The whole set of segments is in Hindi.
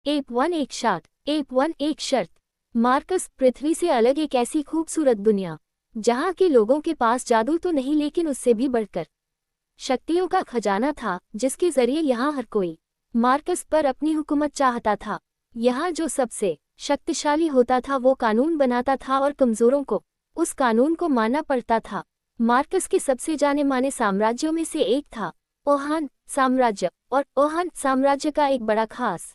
एप 1 एक शर्त। एप 1 एक शर्त। मार्कस, पृथ्वी से अलग एक ऐसी खूबसूरत दुनिया जहाँ के लोगों के पास जादू तो नहीं लेकिन उससे भी बढ़कर शक्तियों का खजाना था, जिसके जरिए यहाँ हर कोई मार्कस पर अपनी हुकूमत चाहता था। यहाँ जो सबसे शक्तिशाली होता था वो कानून बनाता था और कमजोरों को उस कानून को मानना पड़ता था। मार्कस के सबसे जाने माने साम्राज्यों में से एक था ओहान साम्राज्य, और ओहान साम्राज्य का एक बड़ा खास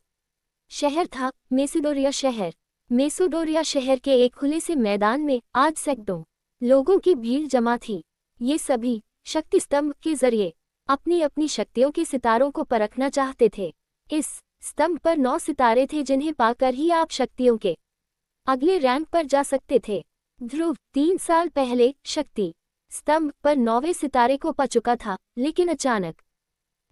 शहर था मेसिडोरिया शहर। मेसिडोरिया शहर के एक खुले से मैदान में आज सैकड़ों लोगों की भीड़ जमा थी। ये सभी शक्ति स्तंभ के जरिए अपनी अपनी शक्तियों के सितारों को परखना चाहते थे। इस स्तंभ पर 9 सितारे थे जिन्हें पाकर ही आप शक्तियों के अगले रैंक पर जा सकते थे। ध्रुव 3 साल पहले शक्ति स्तंभ पर 9वें सितारे को पा चुका था, लेकिन अचानक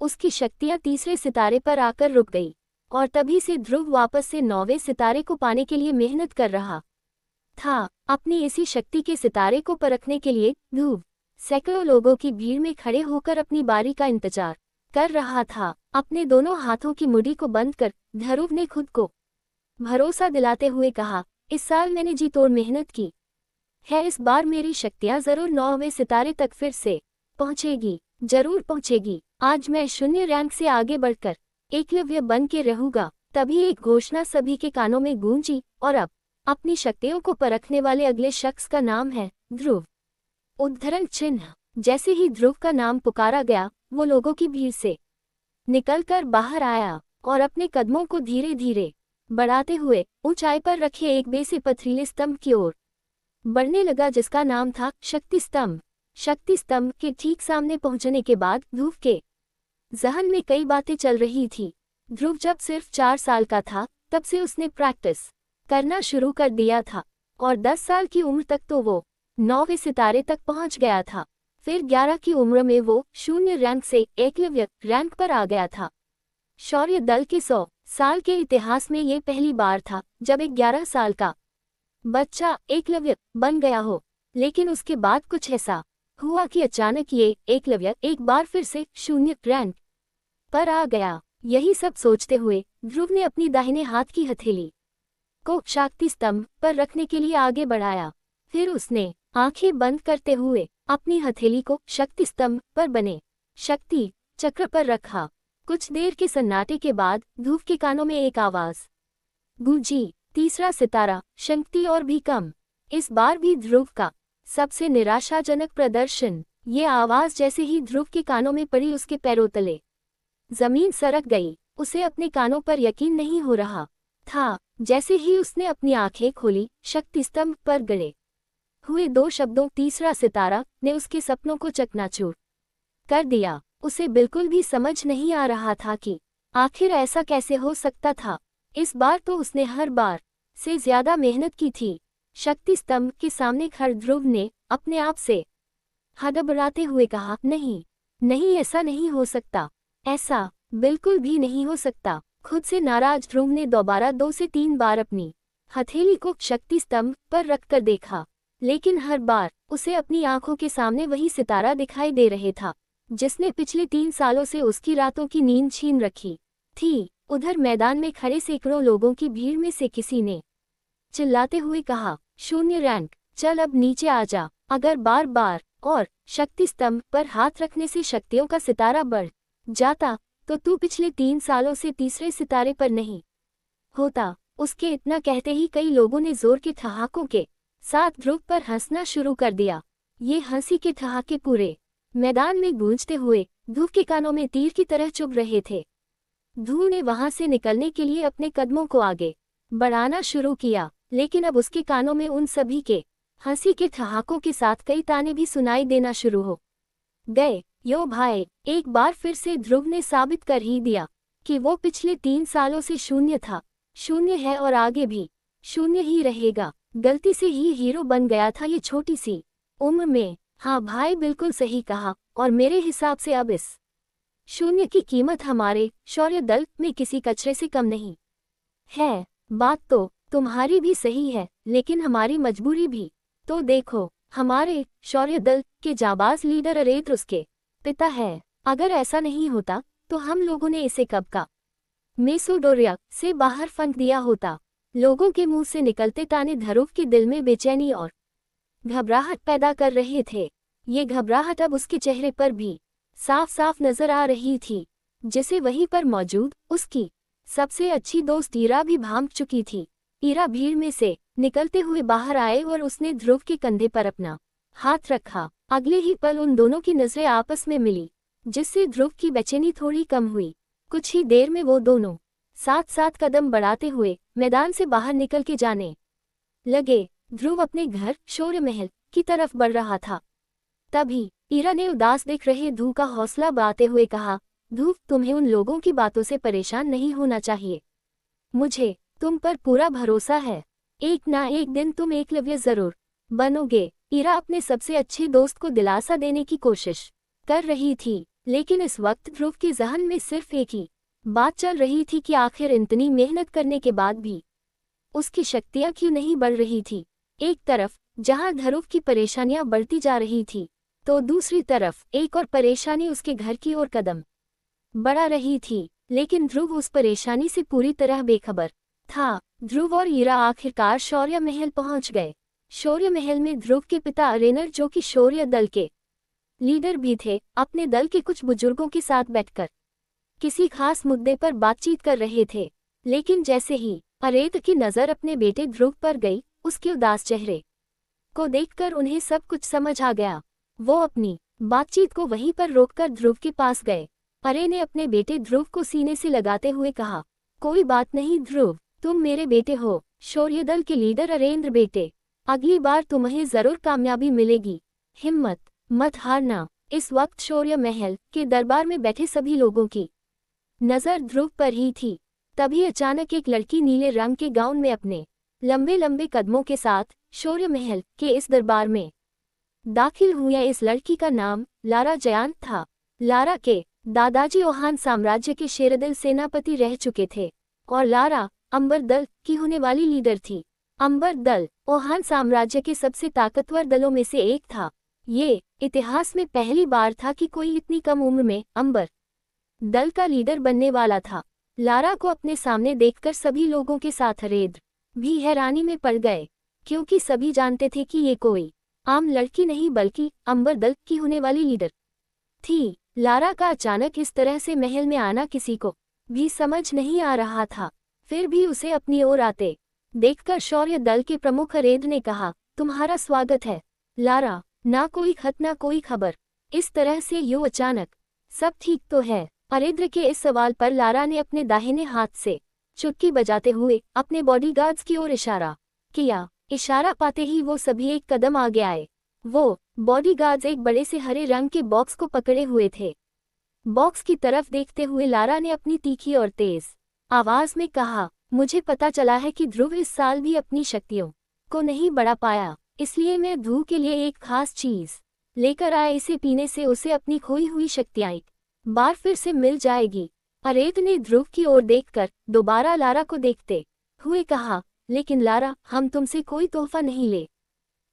उसकी शक्तियां तीसरे सितारे पर आकर रुक गई और तभी से ध्रुव वापस से 9वें सितारे को पाने के लिए मेहनत कर रहा था। अपनी इसी शक्ति के सितारे को परखने के लिए ध्रुव सैकड़ों लोगों की भीड़ में खड़े होकर अपनी बारी का इंतजार कर रहा था। अपने दोनों हाथों की मुट्ठी को बंद कर ध्रुव ने खुद को भरोसा दिलाते हुए कहा, इस साल मैंने जी तोड़ मेहनत की है, इस बार मेरी शक्तियां जरूर 9वें सितारे तक फिर से पहुंचेगी, जरूर पहुंचेगी। आज मैं 0 रैंक से आगे बढ़कर एकलव्य बन के रहूंगा। तभी एक घोषणा सभी के कानों में गूंजी, और अब अपनी शक्तियों को परखने वाले अगले शख्स का नाम है ध्रुव। उद्धरण चिन्ह। जैसे ही ध्रुव का नाम पुकारा गया, वो लोगों की भीड़ से निकलकर बाहर आया और अपने कदमों को धीरे धीरे बढ़ाते हुए ऊंचाई पर रखे एक बेसे पथरीले स्तंभ की ओर बढ़ने लगा, जिसका नाम था शक्ति स्तंभ। शक्ति स्तंभ के ठीक सामने पहुंचने के बाद ध्रुव के जहन में कई बातें चल रही थी। ध्रुव जब सिर्फ 4 साल का था तब से उसने प्रैक्टिस करना शुरू कर दिया था, और 10 साल की उम्र तक तो वो 9वें सितारे तक पहुंच गया था। फिर 11 की उम्र में वो 0 रैंक से एकलव्य रैंक पर आ गया था। शौर्य दल के 100 साल के इतिहास में ये पहली बार था जब एक 11 साल का बच्चा एकलव्य बन गया हो। लेकिन उसके बाद कुछ ऐसा हुआ कि अचानक ये एकलव्य एक बार फिर से 0 रैंक पर आ गया। यही सब सोचते हुए ध्रुव ने अपनी दाहिने हाथ की हथेली को शक्ति स्तंभ पर रखने के लिए आगे बढ़ाया। फिर उसने आंखें बंद करते हुए अपनी हथेली को शक्ति स्तंभ पर बने शक्ति चक्र पर रखा। कुछ देर के सन्नाटे के बाद ध्रुव के कानों में एक आवाज गूंजी, तीसरा सितारा, शक्ति और भी कम। इस बार भी ध्रुव का सबसे निराशाजनक प्रदर्शन। ये आवाज जैसे ही ध्रुव के कानों में पड़ी, उसके पैरों तले जमीन सरक गई। उसे अपने कानों पर यकीन नहीं हो रहा था। जैसे ही उसने अपनी आंखें खोली, शक्ति स्तंभ पर गड़े हुए 2 शब्दों तीसरा सितारा ने उसके सपनों को चकनाचूर कर दिया। उसे बिल्कुल भी समझ नहीं आ रहा था कि आखिर ऐसा कैसे हो सकता था। इस बार तो उसने हर बार से ज्यादा मेहनत की थी। शक्ति स्तंभ के सामने खड़े ध्रुव ने अपने आप से हड़बड़ाते हुए कहा, नहीं नहीं, ऐसा नहीं हो सकता, ऐसा बिल्कुल भी नहीं हो सकता। खुद से नाराज ध्रुव ने दोबारा 2 से 3 बार अपनी हथेली को शक्ति स्तंभ पर रखकर देखा, लेकिन हर बार उसे अपनी आंखों के सामने वही सितारा दिखाई दे रहे था जिसने पिछले 3 सालों से उसकी रातों की नींद छीन रखी थी। उधर मैदान में खड़े सैकड़ों लोगों की भीड़ में से किसी ने चिल्लाते हुए कहा, 0 रैंक, चल अब नीचे आ जा। अगर बार बार और शक्ति स्तंभ पर हाथ रखने से शक्तियों का सितारा बढ़ जाता तो तू पिछले 3 सालों से तीसरे सितारे पर नहीं होता। उसके इतना कहते ही कई लोगों ने जोर के ठहाकों के साथ ध्रुव पर हंसना शुरू कर दिया। ये हंसी के ठहाके पूरे मैदान में गूंजते हुए ध्रुव के कानों में तीर की तरह चुभ रहे थे। ध्रुव ने वहां से निकलने के लिए अपने कदमों को आगे बढ़ाना शुरू किया, लेकिन अब उसके कानों में उन सभी के हंसी के ठहाकों के साथ कई ताने भी सुनाई देना शुरू हो गए। यो भाई, एक बार फिर से ध्रुव ने साबित कर ही दिया कि वो पिछले 3 सालों से 0 था, 0 है और आगे भी 0 ही रहेगा। गलती से ही हीरो बन गया था ये छोटी सी उम्र में। हाँ भाई, बिल्कुल सही कहा, और मेरे हिसाब से अब इस 0 की कीमत हमारे शौर्य दल में किसी कचरे से कम नहीं है। बात तो तुम्हारी भी सही है, लेकिन हमारी मजबूरी भी तो देखो। हमारे शौर्य दल के जाबाज लीडर अरेत्र उसके पिता है। अगर ऐसा नहीं होता तो हम लोगों ने इसे कब का मेसोडोरिया से बाहर फेंक दिया होता। लोगों के मुंह से निकलते ताने ध्रुव के दिल में बेचैनी और घबराहट पैदा कर रहे थे। ये घबराहट अब उसके चेहरे पर भी साफ साफ नजर आ रही थी, जिसे वहीं पर मौजूद उसकी सबसे अच्छी दोस्त ईरा भी भांप चुकी थी। ईरा भीड़ में से निकलते हुए बाहर आए और उसने ध्रुव के कंधे पर अपना हाथ रखा। अगले ही पल उन दोनों की नजरें आपस में मिली, जिससे ध्रुव की बेचैनी थोड़ी कम हुई। कुछ ही देर में वो दोनों साथ साथ कदम बढ़ाते हुए मैदान से बाहर निकल के जाने लगे। ध्रुव अपने घर शौर्य महल की तरफ बढ़ रहा था। तभी ईरा ने उदास देख रहे ध्रुव का हौसला बढ़ाते हुए कहा, ध्रुव, तुम्हें उन लोगों की बातों से परेशान नहीं होना चाहिए। मुझे तुम पर पूरा भरोसा है। एक ना एक दिन तुम एकलव्य जरूर बनोगे। ईरा अपने सबसे अच्छे दोस्त को दिलासा देने की कोशिश कर रही थी, लेकिन इस वक्त ध्रुव के जहन में सिर्फ एक ही बात चल रही थी कि आखिर इतनी मेहनत करने के बाद भी उसकी शक्तियां क्यों नहीं बढ़ रही थी। एक तरफ जहां ध्रुव की परेशानियां बढ़ती जा रही थी, तो दूसरी तरफ एक और परेशानी उसके घर की ओर कदम बढ़ा रही थी। लेकिन ध्रुव उस परेशानी से पूरी तरह बेखबर था। ध्रुव और ईरा आखिरकार शौर्य महल पहुंच गए। शौर्य महल में ध्रुव के पिता अरेनर, जो कि शौर्य दल के लीडर भी थे, अपने दल के कुछ बुजुर्गों के साथ बैठकर किसी खास मुद्दे पर बातचीत कर रहे थे। लेकिन जैसे ही अरेत की नजर अपने बेटे ध्रुव पर गई, उसके उदास चेहरे को देखकर उन्हें सब कुछ समझ आ गया। वो अपनी बातचीत को वहीं पर रोककर ध्रुव के पास गए। अरे ने अपने बेटे ध्रुव को सीने से लगाते हुए कहा, कोई बात नहीं ध्रुव, तुम मेरे बेटे हो, शौर्य दल के लीडर अरेंद्र बेटे। अगली बार तुम्हें जरूर कामयाबी मिलेगी। हिम्मत मत हारना। इस वक्त शौर्य महल के दरबार में बैठे सभी लोगों की नजर ध्रुव पर ही थी। तभी अचानक एक लड़की नीले रंग के गाउन में अपने लंबे लंबे कदमों के साथ शौर्य महल के इस दरबार में दाखिल हुई। इस लड़की का नाम लारा जयांत था। लारा के दादाजी ओहान साम्राज्य के शेरदिल सेनापति रह चुके थे और लारा अंबर दल की होने वाली लीडर थी। अंबर दल ओहान साम्राज्य के सबसे ताकतवर दलों में से एक था। ये इतिहास में पहली बार था कि कोई इतनी कम उम्र में अंबर दल का लीडर बनने वाला था। लारा को अपने सामने देखकर सभी लोगों के साथ अरेंद्र भी हैरानी में पड़ गए, क्योंकि सभी जानते थे कि ये कोई आम लड़की नहीं बल्कि अंबर दल की होने वाली लीडर थी। लारा का अचानक इस तरह से महल में आना किसी को भी समझ नहीं आ रहा था। फिर भी उसे अपनी ओर आते देखकर शौर्य दल के प्रमुख अरेंद्र ने कहा, तुम्हारा स्वागत है लारा। ना कोई खत ना कोई खबर, इस तरह से यूं अचानक, सब ठीक तो है? अरेंद्र के इस सवाल पर लारा ने अपने दाहिने हाथ से चुटकी बजाते हुए अपने बॉडीगार्ड्स की ओर इशारा किया। इशारा पाते ही वो सभी एक कदम आगे आए। वो बॉडीगार्ड्स एक बड़े से हरे रंग के बॉक्स को पकड़े हुए थे। बॉक्स की तरफ देखते हुए लारा ने अपनी तीखी और तेज आवाज में कहा, मुझे पता चला है कि ध्रुव इस साल भी अपनी शक्तियों को नहीं बढ़ा पाया, इसलिए मैं ध्रुव के लिए एक खास चीज लेकर आया। इसे पीने से उसे अपनी खोई हुई शक्तियां एक बार फिर से मिल जाएगी। अरेंद्र ने ध्रुव की ओर देखकर दोबारा लारा को देखते हुए कहा, लेकिन लारा, हम तुमसे कोई तोहफा नहीं ले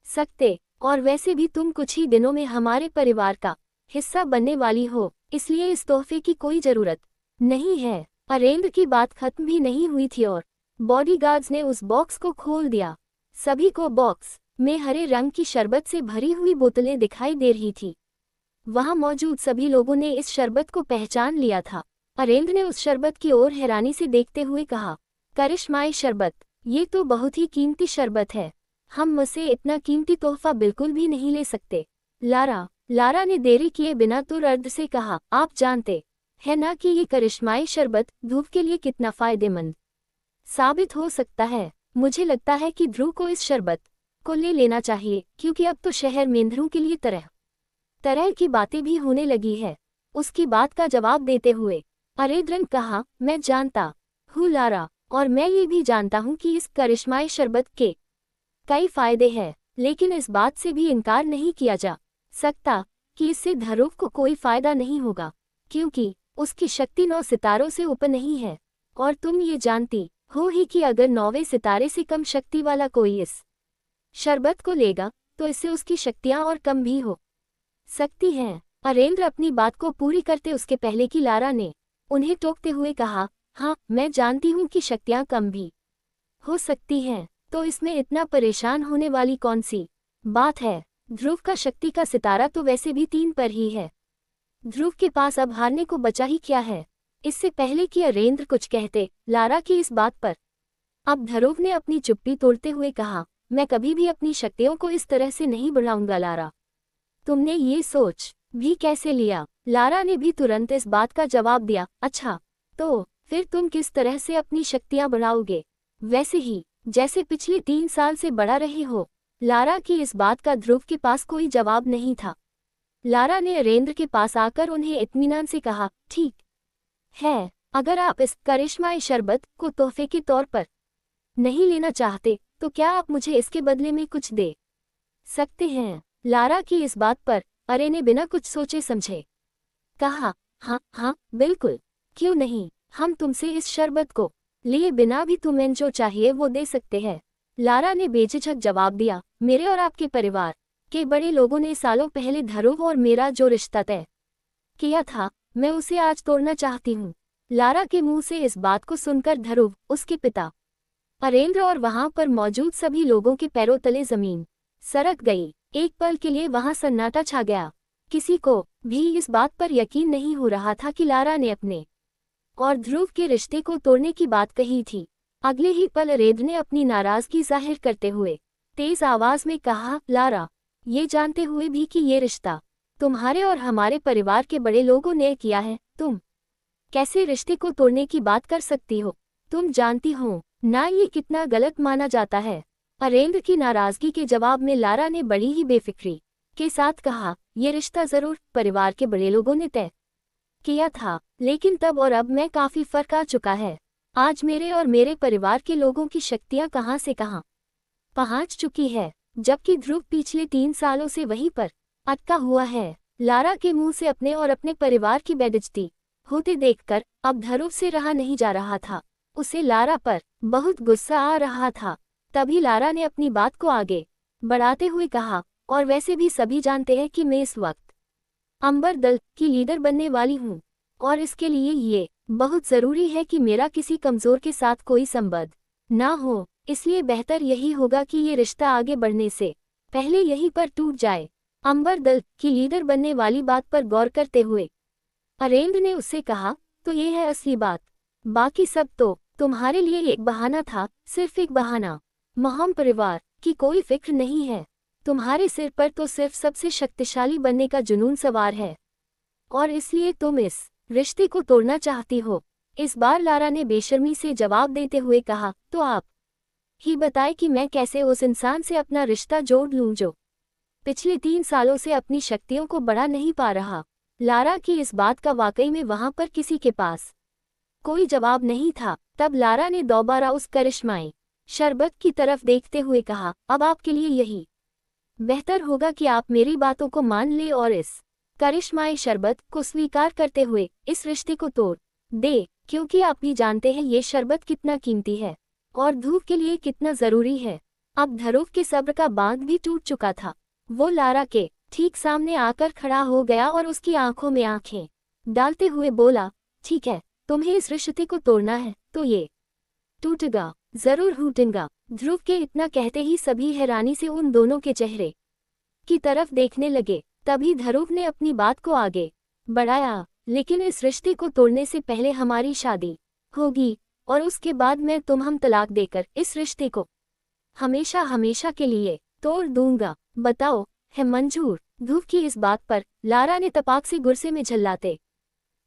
सकते, और वैसे भी तुम कुछ ही दिनों में हमारे परिवार का हिस्सा बनने वाली हो, इसलिए इस तोहफे की कोई जरूरत नहीं है। अरेंद्र की बात खत्म भी नहीं हुई थी और बॉडीगार्ड्स ने उस बॉक्स को खोल दिया। सभी को बॉक्स में हरे रंग की शरबत से भरी हुई बोतलें दिखाई दे रही थी। वहां मौजूद सभी लोगों ने इस शरबत को पहचान लिया था। अरेंद्र ने उस शरबत की ओर हैरानी से देखते हुए कहा, करिश्माई शरबत, ये तो बहुत ही कीमती शरबत है। हम मुझसे इतना कीमती तोहफा बिल्कुल भी नहीं ले सकते। लारा ने देरी किए बिना तुरंत से कहा, आप जानते हैं ना कि ये करिश्माई शरबत ध्रुव के लिए कितना फायदेमंद साबित हो सकता है। मुझे लगता है कि ध्रुव को इस शरबत को ले लेना चाहिए, क्योंकि अब तो शहर में ध्रुव के लिए तरह तरह की बातें भी होने लगी है। उसकी बात का जवाब देते हुए अरेंद्र ने कहा, मैं जानता हूँ लारा, और मैं ये भी जानता हूँ कि इस करिश्माई शरबत के कई फायदे हैं, लेकिन इस बात से भी इनकार नहीं किया जा सकता कि इससे ध्रुव को कोई फायदा नहीं होगा, क्योंकि उसकी शक्ति 9 सितारों से ऊपर नहीं है। और तुम ये जानती हो ही कि अगर 9वें सितारे से कम शक्ति वाला कोई इस शरबत को लेगा तो इससे उसकी शक्तियां और कम भी हो सकती हैं। अरेंद्र अपनी बात को पूरी करते उसके पहले कि लारा ने उन्हें टोकते हुए कहा, हाँ, मैं जानती हूँ कि शक्तियाँ कम भी हो सकती हैं, तो इसमें इतना परेशान होने वाली कौन सी बात है। ध्रुव का शक्ति का सितारा तो वैसे भी 3 पर ही है। ध्रुव के पास अब हारने को बचा ही क्या है। इससे पहले कि अरेंद्र कुछ कहते, लारा की इस बात पर अब ध्रुव ने अपनी चुप्पी तोड़ते हुए कहा, मैं कभी भी अपनी शक्तियों को इस तरह से नहीं बढ़ाऊंगा लारा। तुमने ये सोच भी कैसे लिया? लारा ने भी तुरंत इस बात का जवाब दिया, अच्छा, तो फिर तुम किस तरह से अपनी शक्तियां बढ़ाओगे? वैसे ही जैसे पिछले 3 साल से बढ़ा रहे हो। लारा की इस बात का ध्रुव के पास कोई जवाब नहीं था। लारा ने अरेंद्र के पास आकर उन्हें इत्मीनान से कहा, ठीक है, अगर आप इस करिश्माई शरबत को तोहफे के तौर पर नहीं लेना चाहते, तो क्या आप मुझे इसके बदले में कुछ दे सकते हैं? लारा की इस बात पर अरे ने बिना कुछ सोचे समझे कहा, हाँ हाँ बिल्कुल, क्यों नहीं, हम तुमसे इस शरबत को लिए बिना भी तुम्हें जो चाहिए वो दे सकते हैं। लारा ने बेझिझक जवाब दिया, मेरे और आपके परिवार के बड़े लोगों ने सालों पहले ध्रुव और मेरा जो रिश्ता तय किया था, मैं उसे आज तोड़ना चाहती हूँ। लारा के मुंह से इस बात को सुनकर ध्रुव, उसके पिता अरेंद्र और वहां पर मौजूद सभी लोगों के पैरों तले जमीन सरक गई। एक पल के लिए वहां सन्नाटा छा गया। किसी को भी इस बात पर यकीन नहीं हो रहा था कि लारा ने अपने और ध्रुव के रिश्ते को तोड़ने की बात कही थी। अगले ही पल अरेंद्र ने अपनी नाराजगी जाहिर करते हुए तेज आवाज में कहा, लारा, ये जानते हुए भी कि ये रिश्ता तुम्हारे और हमारे परिवार के बड़े लोगों ने किया है, तुम कैसे रिश्ते को तोड़ने की बात कर सकती हो? तुम जानती हो ना ये कितना गलत माना जाता है। अरेंद्र की नाराजगी के जवाब में लारा ने बड़ी ही बेफिक्री के साथ कहा, ये रिश्ता जरूर परिवार के बड़े लोगों ने तय किया था, लेकिन तब और अब में काफी फर्क आ चुका है। आज मेरे और मेरे परिवार के लोगों की शक्तियां कहां से कहां पहुंच चुकी है, जबकि ध्रुव पिछले 3 सालों से वहीं पर अटका हुआ है। लारा के मुंह से अपने और अपने परिवार की बेइज्जती होते देखकर अब ध्रुव से रहा नहीं जा रहा था। उसे लारा पर बहुत गुस्सा आ रहा था। तभी लारा ने अपनी बात को आगे बढ़ाते हुए कहा, और वैसे भी सभी जानते हैं कि मैं इस वक्त अंबर दल की लीडर बनने वाली हूँ, और इसके लिए ये बहुत जरूरी है कि मेरा किसी कमजोर के साथ कोई संबंध ना हो। इसलिए बेहतर यही होगा कि ये रिश्ता आगे बढ़ने से पहले यहीं पर टूट जाए। अंबर दल की लीडर बनने वाली बात पर गौर करते हुए अरेंद्र ने उससे कहा, तो ये है असली बात, बाकी सब तो तुम्हारे लिए एक बहाना था, सिर्फ एक बहाना। महाम परिवार की कोई फिक्र नहीं है, तुम्हारे सिर पर तो सिर्फ सबसे शक्तिशाली बनने का जुनून सवार है, और इसलिए तुम इस रिश्ते को तोड़ना चाहती हो। इस बार लारा ने बेशर्मी से जवाब देते हुए कहा, तो आप ही बताए कि मैं कैसे उस इंसान से अपना रिश्ता जोड़ लूं जो पिछले 3 सालों से अपनी शक्तियों को बढ़ा नहीं पा रहा। लारा की इस बात का वाकई में वहां पर किसी के पास कोई जवाब नहीं था। तब लारा ने दोबारा उस करिश्माई शरबत की तरफ देखते हुए कहा, अब आपके लिए यही बेहतर होगा कि आप मेरी बातों को मान ले और इस करिश्माई शरबत को स्वीकार करते हुए इस रिश्ते को तोड़ दे, क्योंकि आप भी जानते हैं ये शरबत कितना कीमती है और धूप के लिए कितना जरूरी है। अब ध्रुव के सब्र का बांध भी टूट चुका था। वो लारा के ठीक सामने आकर खड़ा हो गया और उसकी आंखों में आंखें डालते हुए बोला, ठीक है, तुम्हें इस रिश्ते को तोड़ना है तो ये टूटेगा, जरूर टूटेगा। ध्रुव के इतना कहते ही सभी हैरानी से उन दोनों के चेहरे की तरफ देखने लगे। तभी ध्रुव ने अपनी बात को आगे बढ़ाया, लेकिन इस रिश्ते को तोड़ने से पहले हमारी शादी होगी, और उसके बाद मैं हम तलाक देकर इस रिश्ते को हमेशा हमेशा के लिए तोड़ दूंगा। बताओ, है मंजूर? ध्रुव की इस बात पर लारा ने तपाक से गुस्से में झल्लाते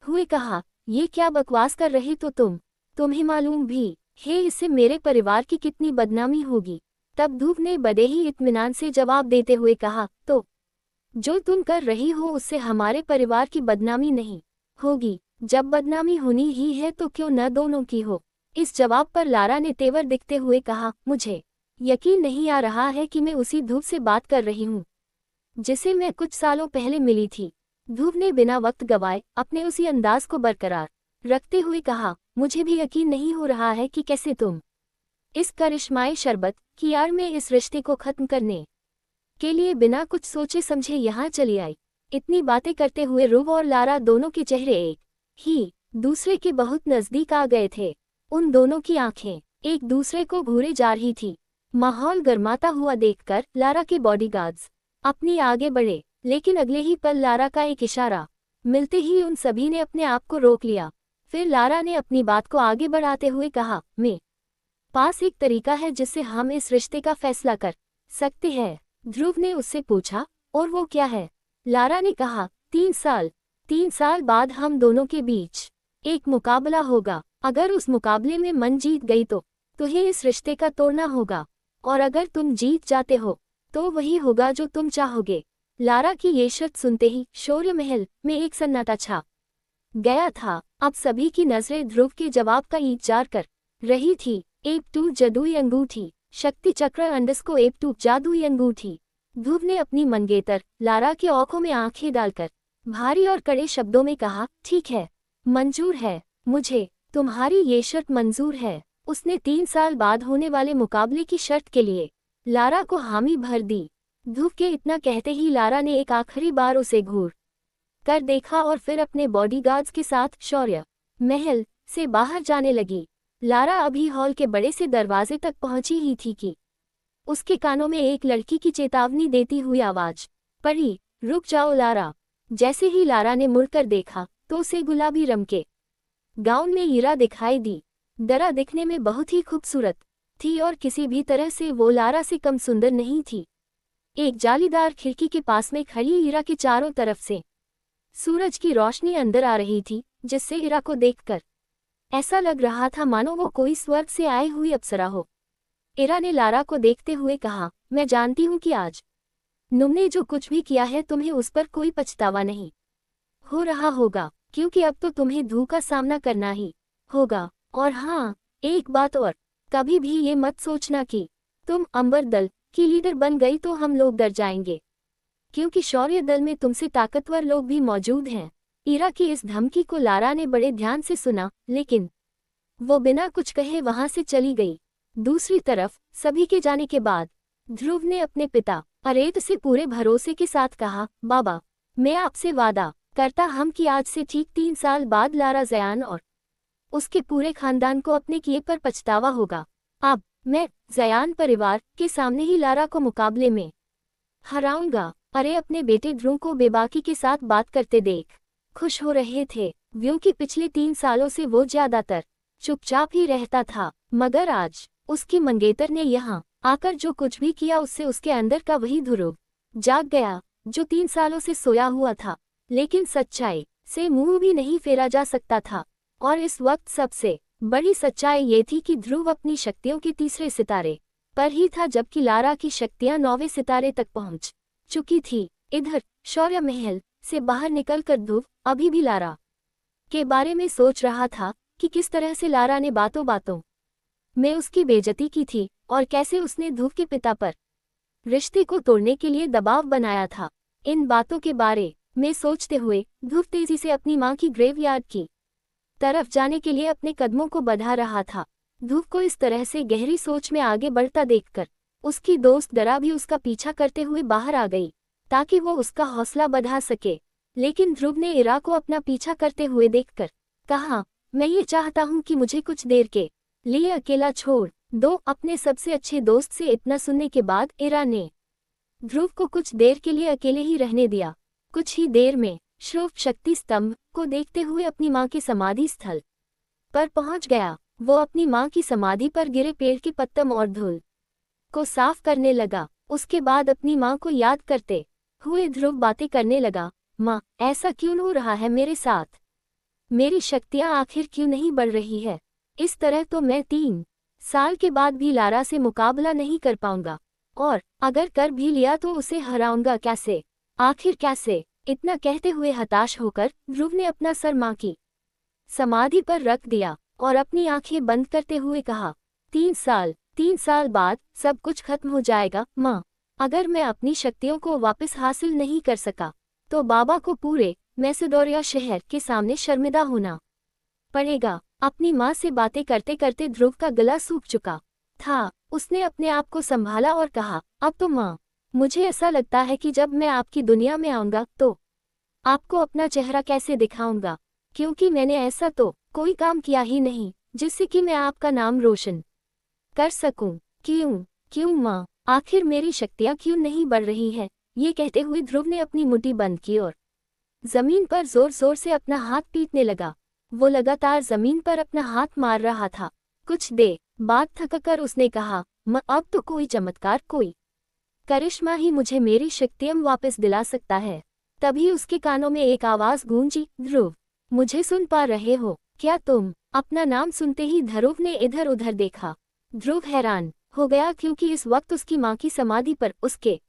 हुए कहा, ये क्या बकवास कर रहे तो तुम्हें मालूम भी है इससे मेरे परिवार की कितनी बदनामी होगी। तब ध्रुव ने बड़े ही इत्मीनान से जवाब देते हुए कहा, तो जो तुम कर रही हो उससे हमारे परिवार की बदनामी नहीं होगी। जब बदनामी होनी ही है तो क्यों न दोनों की हो। इस जवाब पर लारा ने तेवर दिखते हुए कहा, मुझे यकीन नहीं आ रहा है कि मैं उसी ध्रुव से बात कर रही हूँ जिसे मैं कुछ सालों पहले मिली थी। ध्रुव ने बिना वक्त गवाए अपने उसी अंदाज को बरकरार रखते हुए कहा, मुझे भी यकीन नहीं हो रहा है कि कैसे तुम इस करिश्माई शरबत की आड़ में इस रिश्ते को खत्म करने के लिए बिना कुछ सोचे समझे यहाँ चली आई। इतनी बातें करते हुए ध्रुव और लारा दोनों के चेहरे एक ही दूसरे के बहुत नजदीक आ गए थे। उन दोनों की आंखें एक दूसरे को घूरे जा रही थी। माहौल गर्माता हुआ देखकर लारा के बॉडीगार्ड्स अपनी आगे बढ़े, लेकिन अगले ही पल लारा का एक इशारा मिलते ही उन सभी ने अपने आप को रोक लिया। फिर लारा ने अपनी बात को आगे बढ़ाते हुए कहा, मेरे पास एक तरीका है जिससे हम इस रिश्ते का फैसला कर सकते हैं। ध्रुव ने उससे पूछा, और वो क्या है? लारा ने कहा, 3 साल बाद हम दोनों के बीच एक मुकाबला होगा। अगर उस मुकाबले में मन जीत गई तो तुम्हें इस रिश्ते का तोड़ना होगा, और अगर तुम जीत जाते हो तो वही होगा जो तुम चाहोगे। लारा की ये शर्त सुनते ही शौर्य महल में एक सन्नाटा छा गया था। अब सभी की नजरें ध्रुव के जवाब का इंतजार कर रही थी। एप2 जादुई अंगूठी, शक्ति चक्र अंडस्को एप2 जादुई अंगूठी। ध्रुव ने अपनी मंगेतर लारा की आंखों में आंखें डालकर भारी और कड़े शब्दों में कहा, ठीक है, मंजूर है, मुझे तुम्हारी ये शर्त मंजूर है। उसने 3 साल बाद होने वाले मुकाबले की शर्त के लिए लारा को हामी भर दी। ध्रुव के इतना कहते ही लारा ने एक आखिरी बार उसे घूर कर देखा और फिर अपने बॉडीगार्ड्स के साथ शौर्य महल से बाहर जाने लगी। लारा अभी हॉल के बड़े से दरवाजे तक पहुंची ही थी कि उसके कानों में एक लड़की की चेतावनी देती हुई आवाज पड़ी, रुक जाओ लारा। जैसे ही लारा ने मुड़कर देखा तो उसे गुलाबी रंग के गाउन में ईरा दिखाई दी। दरा दिखने में बहुत ही खूबसूरत थी और किसी भी तरह से वो लारा से कम सुंदर नहीं थी। एक जालीदार खिड़की के पास में खड़ी ईरा के चारों तरफ से सूरज की रोशनी अंदर आ रही थी, जिससे ईरा को देखकर ऐसा लग रहा था मानो वो कोई स्वर्ग से आई हुई अप्सरा हो। ईरा ने लारा को देखते हुए कहा, मैं जानती हूँ कि आज तुमने जो कुछ भी किया है तुम्हें उस पर कोई पछतावा नहीं हो रहा होगा, क्योंकि अब तो तुम्हें धू का सामना करना ही होगा। और हाँ, एक बात और, कभी भी ये मत सोचना कि तुम अंबर दल की लीडर बन गई तो हम लोग डर जाएंगे, क्योंकि शौर्य दल में तुमसे ताकतवर लोग भी मौजूद हैं। ईरा की इस धमकी को लारा ने बड़े ध्यान से सुना, लेकिन वो बिना कुछ कहे वहां से चली गई। दूसरी तरफ सभी के जाने के बाद ध्रुव ने अपने पिता अरेत से पूरे भरोसे के साथ कहा, बाबा, मैं आपसे वादा करता हम कि आज से ठीक 3 साल बाद लारा जयान और उसके पूरे खानदान को अपने किए पर पछतावा होगा। अब मैं जयान परिवार के सामने ही लारा को मुकाबले में हराऊंगा। अरे अपने बेटे ध्रुव को बेबाकी के साथ बात करते देख खुश हो रहे थे, क्योंकि पिछले 3 सालों से वो ज्यादातर चुपचाप ही रहता था। मगर आज उसकी मंगेतर ने यहाँ आकर जो कुछ भी किया उससे उसके अंदर का वही ध्रुव जाग गया जो 3 सालों से सोया हुआ था, लेकिन सच्चाई से मुंह भी नहीं फेरा जा सकता था। और इस वक्त सबसे बड़ी सच्चाई ये थी कि ध्रुव अपनी शक्तियों के तीसरे सितारे पर ही था, जबकि लारा की शक्तियां 9वें सितारे तक पहुंच चुकी थी। इधर शौर्य महल से बाहर निकलकर ध्रुव अभी भी लारा के बारे में सोच रहा था कि किस तरह से लारा ने बातों बातों में उसकी बेइज्जती की थी और कैसे उसने ध्रुव के पिता पर रिश्ते को तोड़ने के लिए दबाव बनाया था। इन बातों के बारे में सोचते हुए ध्रुव तेजी से अपनी मां की ग्रेवयार्ड की तरफ जाने के लिए अपने कदमों को बढ़ा रहा था। ध्रुव को इस तरह से गहरी सोच में आगे बढ़ता देखकर उसकी दोस्त दरा भी उसका पीछा करते हुए बाहर आ गई ताकि वो उसका हौसला बढ़ा सके। लेकिन ध्रुव ने ईरा को अपना पीछा करते हुए देखकर कहा, मैं ये चाहता हूँ कि मुझे कुछ देर के लिए अकेला छोड़ दो। अपने सबसे अच्छे दोस्त से इतना सुनने के बाद ईरा ने ध्रुव को कुछ देर के लिए अकेले ही रहने दिया। कुछ ही देर में ध्रुव शक्ति स्तंभ को देखते हुए अपनी मां के समाधि स्थल पर पहुंच गया। वो अपनी मां की समाधि पर गिरे पेड़ के पत्तम और धूल को साफ करने लगा। उसके बाद अपनी मां को याद करते हुए ध्रुव बातें करने लगा, मां, ऐसा क्यों हो रहा है मेरे साथ? मेरी शक्तियां आखिर क्यों नहीं बढ़ रही है? इस तरह तो मैं 3 साल के बाद भी लारा से मुकाबला नहीं कर पाऊंगा, और अगर कर भी लिया तो उसे हराऊंगा कैसे? आखिर कैसे? इतना कहते हुए हताश होकर ध्रुव ने अपना सर मां की समाधि पर रख दिया और अपनी आंखें बंद करते हुए कहा, 3 साल बाद सब कुछ खत्म हो जाएगा मां। अगर मैं अपनी शक्तियों को वापस हासिल नहीं कर सका तो बाबा को पूरे मैसेडोरिया शहर के सामने शर्मिंदा होना पड़ेगा। अपनी मां से बातें करते करते ध्रुव का गला सूख चुका था। उसने अपने आप को संभाला और कहा, अब तो मां, मुझे ऐसा लगता है कि जब मैं आपकी दुनिया में आऊंगा तो आपको अपना चेहरा कैसे दिखाऊंगा? क्योंकि मैंने ऐसा तो कोई काम किया ही नहीं जिससे कि मैं आपका नाम रोशन कर सकूं। क्यों क्यों माँ, आखिर मेरी शक्तियाँ क्यों नहीं बढ़ रही है? ये कहते हुए ध्रुव ने अपनी मुट्ठी बंद की और जमीन पर जोर जोर से अपना हाथ पीटने लगा। वो लगातार जमीन पर अपना हाथ मार रहा था। कुछ देर बाद थककर उसने कहा, अब तो कोई चमत्कार, कोई करिश्मा ही मुझे मेरी शक्तियाँ वापस दिला सकता है। तभी उसके कानों में एक आवाज गूंजी, ध्रुव, मुझे सुन पा रहे हो क्या तुम? अपना नाम सुनते ही ध्रुव ने इधर उधर देखा। ध्रुव हैरान हो गया क्योंकि इस वक्त उसकी माँ की समाधि पर उसके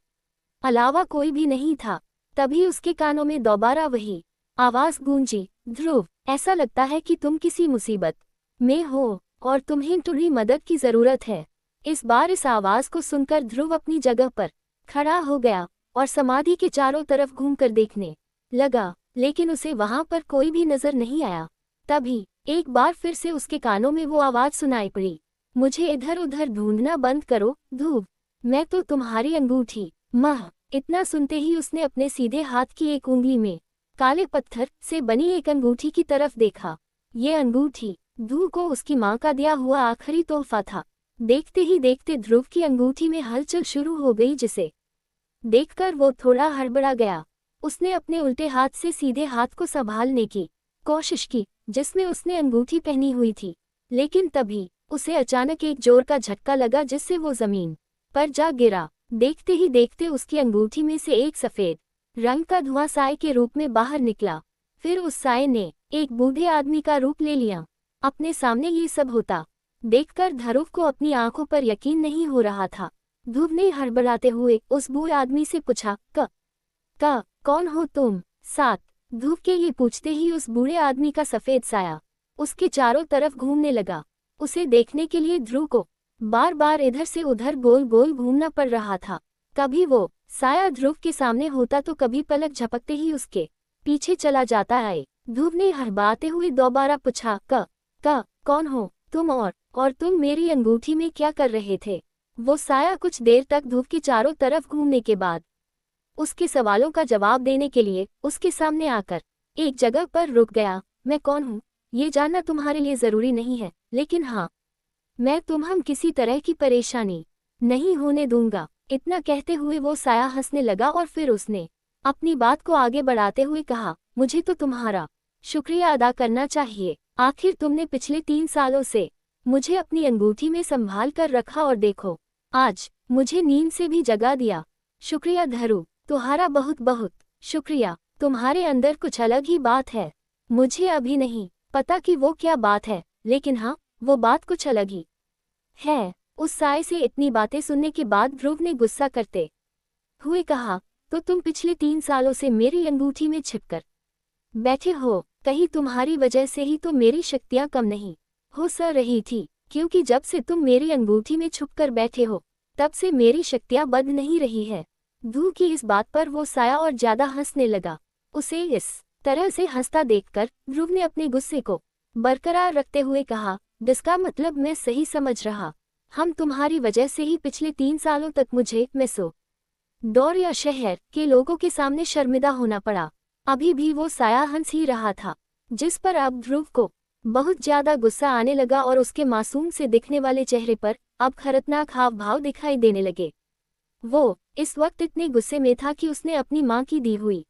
अलावा कोई भी नहीं था। तभी उसके कानों में दोबारा वही आवाज गूंजी, ध्रुव, ऐसा लगता है कि तुम किसी मुसीबत में हो और तुम्हें थोड़ी मदद की जरूरत है। इस बार इस आवाज को सुनकर ध्रुव अपनी जगह पर खड़ा हो गया और समाधि के चारों तरफ घूमकर देखने लगा, लेकिन उसे वहां पर कोई भी नजर नहीं आया। तभी एक बार फिर से उसके कानों में वो आवाज सुनाई पड़ी, मुझे इधर उधर ढूंढना बंद करो ध्रुव, मैं तो तुम्हारी अंगूठी। माह, इतना सुनते ही उसने अपने सीधे हाथ की एक उंगली में काले पत्थर से बनी एक अंगूठी की तरफ देखा। ये अंगूठी ध्रुव को उसकी माँ का दिया हुआ आखिरी तोहफा था। देखते ही देखते ध्रुव की अंगूठी में हलचल शुरू हो गई, जिसे देखकर वो थोड़ा हड़बड़ा गया। उसने अपने उल्टे हाथ से सीधे हाथ को संभालने की कोशिश की जिसमें उसने अंगूठी पहनी हुई थी, लेकिन तभी उसे अचानक एक जोर का झटका लगा जिससे वो जमीन पर जा गिरा। देखते ही देखते उसकी अंगूठी में से एक सफेद रंग का धुआं साए के रूप में बाहर निकला। फिर उस साए ने एक बूढ़े आदमी का रूप ले लिया। अपने सामने ये सब होता देखकर ध्रुव को अपनी आंखों पर यकीन नहीं हो रहा था। ध्रुव ने हड़बड़ाते हुए उस बूढ़े आदमी से पूछा, कौन हो तुम? साथ ध्रुव के ये पूछते ही उस बूढ़े आदमी का सफेद साया उसके चारों तरफ घूमने लगा। उसे देखने के लिए ध्रुव को बार बार इधर से उधर गोल गोल घूमना पड़ रहा था। कभी वो साया ध्रुव के सामने होता तो कभी पलक झपकते ही उसके पीछे चला जाता है। ध्रुव ने हड़बड़ाते हुए दोबारा पूछा, कौन हो तुम और तुम मेरी अंगूठी में क्या कर रहे थे? वो साया कुछ देर तक ध्रुव के चारों तरफ घूमने के बाद उसके सवालों का जवाब देने के लिए उसके सामने आकर एक जगह पर रुक गया। मैं कौन हूँ ये जानना तुम्हारे लिए जरूरी नहीं है, लेकिन हाँ, मैं हम किसी तरह की परेशानी नहीं होने दूंगा। इतना कहते हुए वो साया हंसने लगा और फिर उसने अपनी बात को आगे बढ़ाते हुए कहा, मुझे तो तुम्हारा शुक्रिया अदा करना चाहिए। आखिर तुमने पिछले 3 सालों से मुझे अपनी अंगूठी में संभाल कर रखा और देखो, आज मुझे नींद से भी जगा दिया। शुक्रिया ध्रुव, तुम्हारा बहुत बहुत शुक्रिया। तुम्हारे अंदर कुछ अलग ही बात है। मुझे अभी नहीं पता कि वो क्या बात है, लेकिन हाँ, वो बात कुछ अलग ही है। उस साए से इतनी बातें सुनने के बाद ध्रुव ने गुस्सा करते हुए कहा, तो तुम पिछले 3 सालों से मेरी अंगूठी में छिपकर बैठे हो? कहीं तुम्हारी वजह से ही तो मेरी शक्तियां कम नहीं हो सर रही थी, क्योंकि जब से तुम मेरी अंगूठी में छुपकर बैठे हो तब से मेरी शक्तियां बढ़ नहीं रही है। ध्रुव की इस बात पर वो साया और ज्यादा हंसने लगा। उसे इस तरह से हंसता देखकर ध्रुव ने अपने गुस्से को बरकरार रखते हुए कहा, जिसका मतलब मैं सही समझ रहा, हम तुम्हारी वजह से ही पिछले 3 सालों तक मुझे मैसूर या शहर के लोगों के सामने शर्मिंदा होना पड़ा। अभी भी वो साया हंस ही रहा था, जिस पर अब ध्रुव को बहुत ज्यादा गुस्सा आने लगा और उसके मासूम से दिखने वाले चेहरे पर अब खतरनाक हाव भाव दिखाई देने लगे। वो इस वक्त इतने गुस्से में था कि उसने अपनी माँ की दी हुई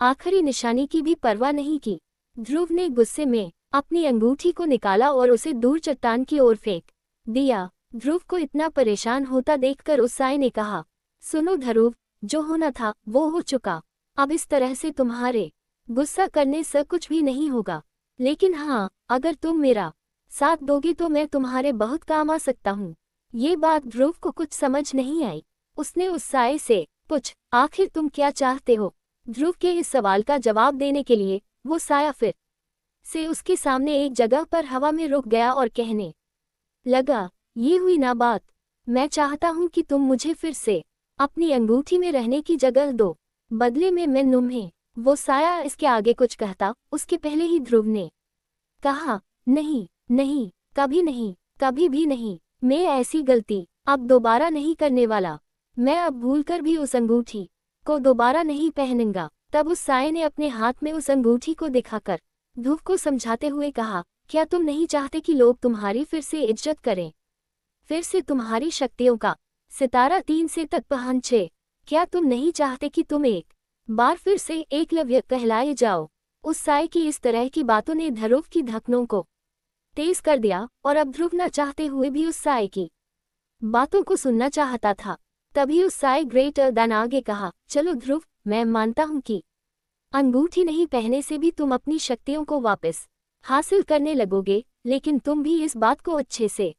आखिरी निशानी की भी परवाह नहीं की। ध्रुव ने गुस्से में अपनी अंगूठी को निकाला और उसे दूर चट्टान की ओर फेंक दिया। ध्रुव को इतना परेशान होता देखकर उस साए ने कहा, सुनो ध्रुव, जो होना था वो हो चुका। अब इस तरह से तुम्हारे गुस्सा करने से कुछ भी नहीं होगा, लेकिन हाँ, अगर तुम मेरा साथ दोगे तो मैं तुम्हारे बहुत काम आ सकता हूँ। ये बात ध्रुव को कुछ समझ नहीं आई। उसने उस साए से पूछ, आखिर तुम क्या चाहते हो? ध्रुव के इस सवाल का जवाब देने के लिए वो साया फिर से उसके सामने एक जगह पर हवा में रुक गया और कहने लगा, ये हुई ना बात। मैं चाहता हूँ कि तुम मुझे फिर से अपनी अंगूठी में रहने की जगह दो, बदले में मैं तुम्हें। वो साया इसके आगे कुछ कहता उसके पहले ही ध्रुव ने कहा, नहीं नहीं, कभी नहीं, कभी भी नहीं। मैं ऐसी गलती अब दोबारा नहीं करने वाला। मैं अब भूलकर भी उस अंगूठी को दोबारा नहीं पहनूंगा। तब उस साए ने अपने हाथ में उस अंगूठी को दिखाकर ध्रुव को समझाते हुए कहा, क्या तुम नहीं चाहते कि लोग तुम्हारी फिर से इज्जत करें, फिर से तुम्हारी शक्तियों का सितारा 3 से तक पहुंचे? क्या तुम नहीं चाहते कि तुम एक बार फिर से एकलव्य कहलाए जाओ? उस साय की इस तरह की बातों ने ध्रुव की धड़कनों को तेज कर दिया और अब ध्रुव न चाहते हुए भी उस साय की बातों को सुनना चाहता था। तभी उस साय ग्रेटर देन आगे कहा, चलो ध्रुव, मैं मानता हूं कि अंगूठी नहीं पहने से भी तुम अपनी शक्तियों को वापस हासिल करने लगोगे, लेकिन तुम भी इस बात को अच्छे से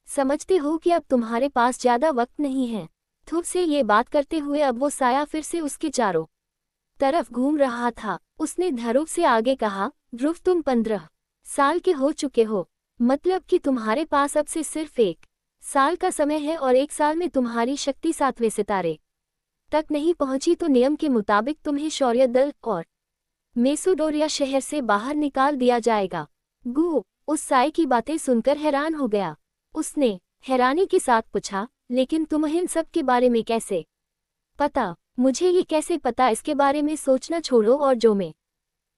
समझते हो कि अब तुम्हारे पास ज्यादा वक्त नहीं है। ध्रुव से ये बात करते हुए अब वो साया फिर से उसके चारों तरफ घूम रहा था। उसने ध्रुव से आगे कहा, ध्रुव तुम 15 साल के हो चुके हो, मतलब कि तुम्हारे पास अब से सिर्फ 1 साल का समय है और 1 साल में तुम्हारी शक्ति 7वें सितारे तक नहीं पहुंची तो नियम के मुताबिक तुम्हें शौर्य दल और मेसोडोरिया शहर से बाहर निकाल दिया जाएगा। गू उस साय की बातें सुनकर हैरान हो गया। उसने हैरानी के साथ पूछा, लेकिन तुम्हें इन सब के बारे में कैसे पता? मुझे ये कैसे पता, इसके बारे में सोचना छोड़ो और जो मैं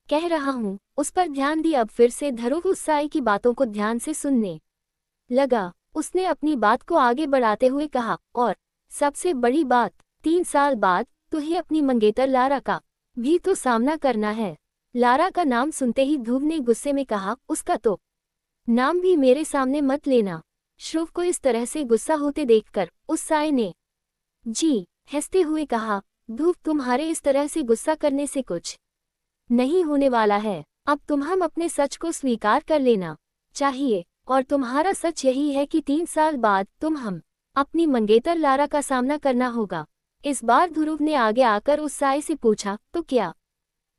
कह रहा हूँ उस पर ध्यान दी। अब फिर से ध्रुव उस साय की बातों को ध्यान से सुनने लगा। उसने अपनी बात को आगे बढ़ाते हुए कहा, और सबसे बड़ी बात, 3 साल बाद तुम्हें अपनी मंगेतर लारा का भी तो सामना करना है। लारा का नाम सुनते ही ध्रुव ने गुस्से में कहा, उसका तो नाम भी मेरे सामने मत लेना। ध्रुव को इस तरह से गुस्सा होते देखकर उस साय ने जी हंसते हुए कहा, ध्रुव तुम्हारे इस तरह से गुस्सा करने से कुछ नहीं होने वाला है। अब हम अपने सच को स्वीकार कर लेना चाहिए, और तुम्हारा सच यही है कि 3 साल बाद हम अपनी मंगेतर लारा का सामना करना होगा। इस बार ध्रुव ने आगे आकर उस साय से पूछा, तो क्या